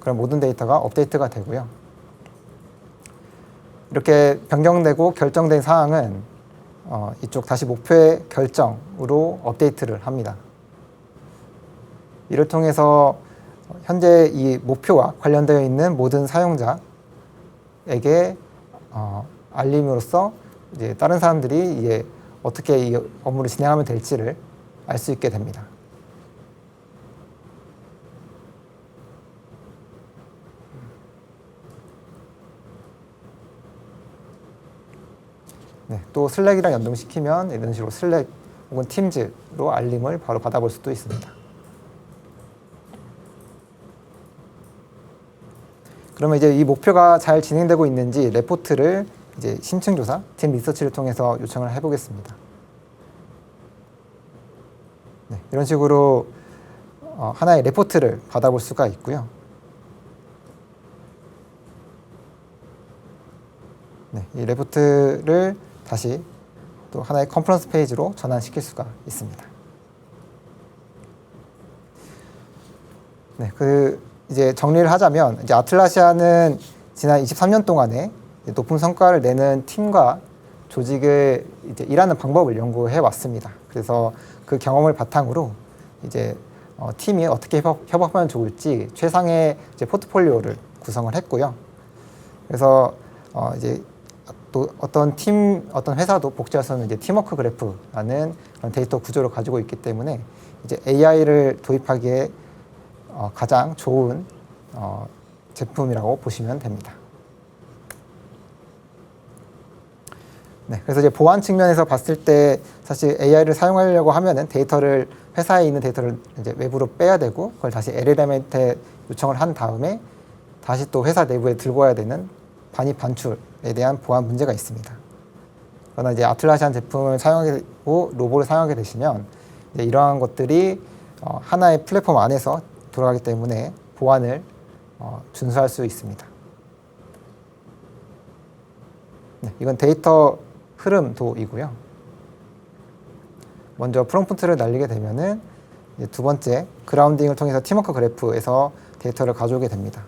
그럼 모든 데이터가 업데이트가 되고요. 이렇게 변경되고 결정된 사항은 이쪽 다시 목표의 결정으로 업데이트를 합니다. 이를 통해서 현재 이 목표와 관련되어 있는 모든 사용자에게 알림으로써 이제 다른 사람들이 이제 어떻게 이 업무를 진행하면 될지를 알 수 있게 됩니다. 네, 또 슬랙이랑 연동시키면 이런 식으로 슬랙 혹은 팀즈로 알림을 바로 받아볼 수도 있습니다. 그러면 이제 이 목표가 잘 진행되고 있는지 레포트를 이제 심층조사, 팀 리서치를 통해서 요청을 해보겠습니다. 네, 이런 식으로 하나의 레포트를 받아볼 수가 있고요. 네, 이 레포트를 다시 또 하나의 컨퍼런스 페이지로 전환시킬 수가 있습니다. 네, 이제 정리를 하자면 이제 아틀라시아는 지난 23년 동안에 높은 성과를 내는 팀과 조직을 이제 일하는 방법을 연구해 왔습니다. 그래서 그 경험을 바탕으로 이제 팀이 어떻게 협업하면 좋을지 최상의 이제 포트폴리오를 구성을 했고요. 그래서 이제 또 어떤 회사도 복제해서는 이제 팀워크 그래프라는 그런 데이터 구조를 가지고 있기 때문에 이제 AI를 도입하기에 가장 좋은 제품이라고 보시면 됩니다. 네, 그래서 이제 보안 측면에서 봤을 때 사실 AI를 사용하려고 하면은 회사에 있는 데이터를 이제 외부로 빼야 되고 그걸 다시 LLM한테 요청을 한 다음에 다시 또 회사 내부에 들고 와야 되는 반입 반출에 대한 보안 문제가 있습니다. 그러나 이제 아틀라시안 제품을 사용하게 되고 로봇을 사용하게 되시면 이제 이러한 것들이 하나의 플랫폼 안에서 돌아가기 때문에 보안을 준수할 수 있습니다. 네, 이건 데이터 흐름도이고요. 먼저 프롬프트를 날리게 되면은 이제 두 번째 그라운딩을 통해서 팀워크 그래프에서 데이터를 가져오게 됩니다.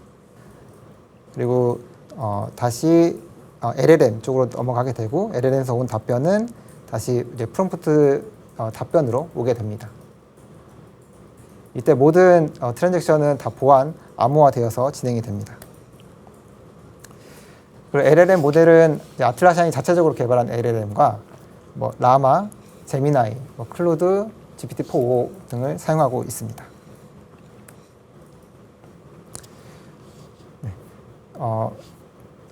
그리고 다시 LLM 쪽으로 넘어가게 되고 LLM에서 온 답변은 다시 이제 프롬프트 답변으로 오게 됩니다. 이때 모든 트랜잭션은 다 보안 암호화되어서 진행이 됩니다. 그리고 LLM 모델은 아틀라시안이 자체적으로 개발한 LLM과 뭐 라마, 제미나이, 클로드, GPT-4o 등을 사용하고 있습니다. 네.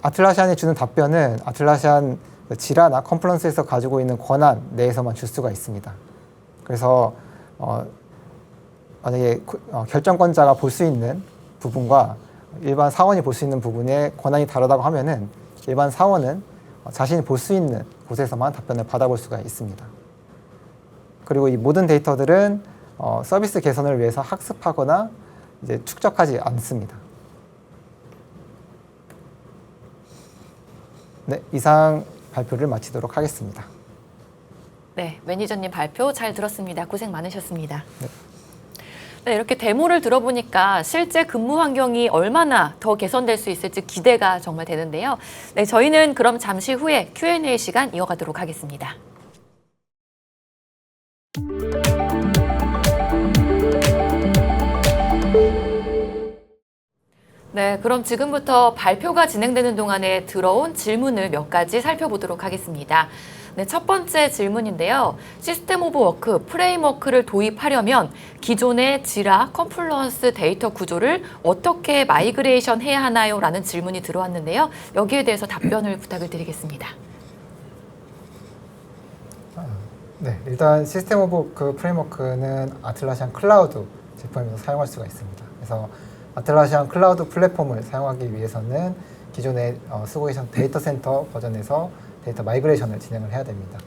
아틀라시안이 주는 답변은 아틀라시안 지라나 컨플런스에서 가지고 있는 권한 내에서만 줄 수가 있습니다. 그래서 만약에 결정권자가 볼 수 있는 부분과 일반 사원이 볼 수 있는 부분의 권한이 다르다고 하면은 일반 사원은 자신이 볼 수 있는 곳에서만 답변을 받아볼 수가 있습니다. 그리고 이 모든 데이터들은 서비스 개선을 위해서 학습하거나 이제 축적하지 않습니다. 네, 이상 발표를 마치도록 하겠습니다. 네, 매니저님 발표 잘 들었습니다. 고생 많으셨습니다. 네, 이렇게 데모를 들어보니까 실제 근무 환경이 얼마나 더 개선될 수 있을지 기대가 정말 되는데요. 네, 저희는 그럼 잠시 후에 Q&A 시간 이어가도록 하겠습니다. 네, 그럼 지금부터 발표가 진행되는 동안에 들어온 질문을 몇 가지 살펴보도록 하겠습니다. 네, 첫 번째 질문인데요. 시스템 오브 워크, 프레임워크를 도입하려면 기존의 지라, 컨플루언스 데이터 구조를 어떻게 마이그레이션 해야 하나요? 라는 질문이 들어왔는데요. 여기에 대해서 답변을 부탁을 드리겠습니다. 네, 일단 시스템 오브 워크 프레임워크는 아틀라시안 클라우드 제품에서 사용할 수가 있습니다. 그래서 아틀라시안 클라우드 플랫폼을 사용하기 위해서는 기존에 쓰고 계신 데이터 센터 버전에서 데이터 마이그레이션을 진행을 해야 됩니다.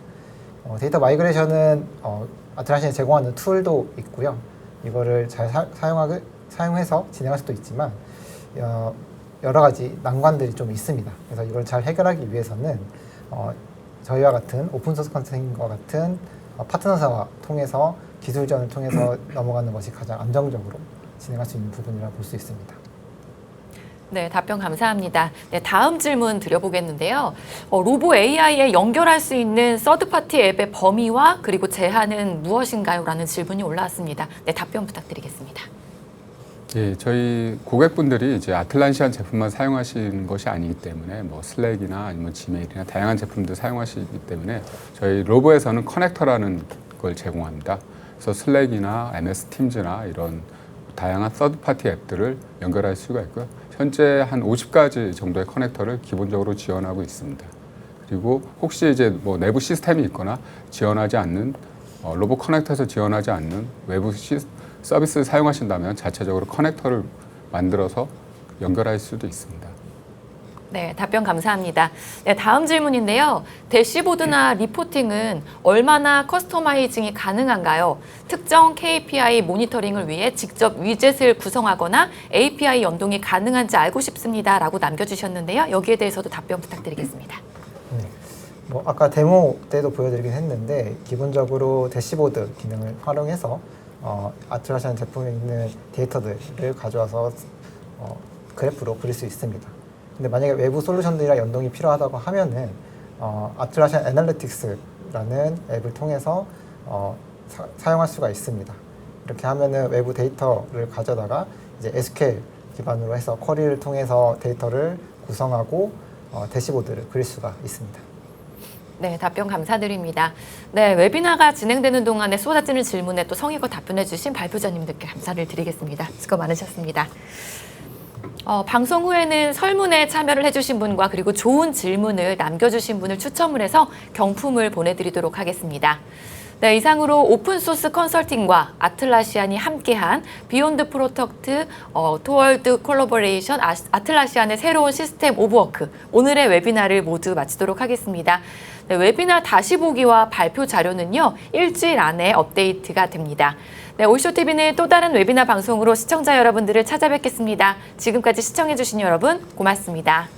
데이터 마이그레이션은 아틀라시안이 제공하는 툴도 있고요. 이거를 잘 사용해서 진행할 수도 있지만 여러 가지 난관들이 좀 있습니다. 그래서 이걸 잘 해결하기 위해서는 저희와 같은 오픈소스 컨설팅과 같은 파트너사와 통해서 기술전을 통해서 넘어가는 것이 가장 안정적으로 진행할 수 있는 부분이라고 볼 수 있습니다. 네, 답변 감사합니다. 네, 다음 질문 드려보겠는데요. 로보 AI에 연결할 수 있는 서드파티 앱의 범위와 그리고 제한은 무엇인가요? 라는 질문이 올라왔습니다. 네, 답변 부탁드리겠습니다. 예, 저희 고객분들이 이제 아틀라시안 제품만 사용하시는 것이 아니기 때문에 뭐 슬랙이나 아니면 지메일이나 다양한 제품들 사용하시기 때문에 저희 로보에서는 커넥터라는 걸 제공합니다. 그래서 슬랙이나 MS 팀즈나 이런 다양한 서드파티 앱들을 연결할 수가 있고요. 현재 한 50가지 정도의 커넥터를 기본적으로 지원하고 있습니다. 그리고 혹시 이제 뭐 내부 시스템이 있거나 지원하지 않는 로봇 커넥터에서 지원하지 않는 외부 서비스를 사용하신다면 자체적으로 커넥터를 만들어서 연결할 수도 있습니다. 네, 답변 감사합니다. 네, 다음 질문인데요. 대시보드나 리포팅은 얼마나 커스터마이징이 가능한가요? 특정 KPI 모니터링을 위해 직접 위젯을 구성하거나 API 연동이 가능한지 알고 싶습니다. 라고 남겨주셨는데요. 여기에 대해서도 답변 부탁드리겠습니다. 네. 뭐 아까 데모 때도 보여드리긴 했는데 기본적으로 대시보드 기능을 활용해서 아틀라시안 제품에 있는 데이터들을 가져와서 그래프로 그릴 수 있습니다. 근데 만약에 외부 솔루션들이랑 연동이 필요하다고 하면은 아틀라시안 애널리틱스라는 앱을 통해서 사용할 수가 있습니다. 이렇게 하면은 외부 데이터를 가져다가 이제 SQL 기반으로 해서 쿼리를 통해서 데이터를 구성하고 대시보드를 그릴 수가 있습니다. 네, 답변 감사드립니다. 네, 웨비나가 진행되는 동안에 쏟아지는 질문에 또 성의껏 답변해 주신 발표자님들께 감사를 드리겠습니다. 수고 많으셨습니다. 방송 후에는 설문에 참여를 해주신 분과 그리고 좋은 질문을 남겨주신 분을 추첨을 해서 경품을 보내드리도록 하겠습니다. 네, 이상으로 오픈소스 컨설팅과 아틀라시안이 함께한 비욘드 프로덕트 토월드 콜라보레이션 아틀라시안의 새로운 시스템 오브 워크 오늘의 웨비나를 모두 마치도록 하겠습니다. 네, 웨비나 다시 보기와 발표 자료는요, 일주일 안에 업데이트가 됩니다. 네, 올쇼TV는 또 다른 웨비나 방송으로 시청자 여러분들을 찾아뵙겠습니다. 지금까지 시청해주신 여러분 고맙습니다.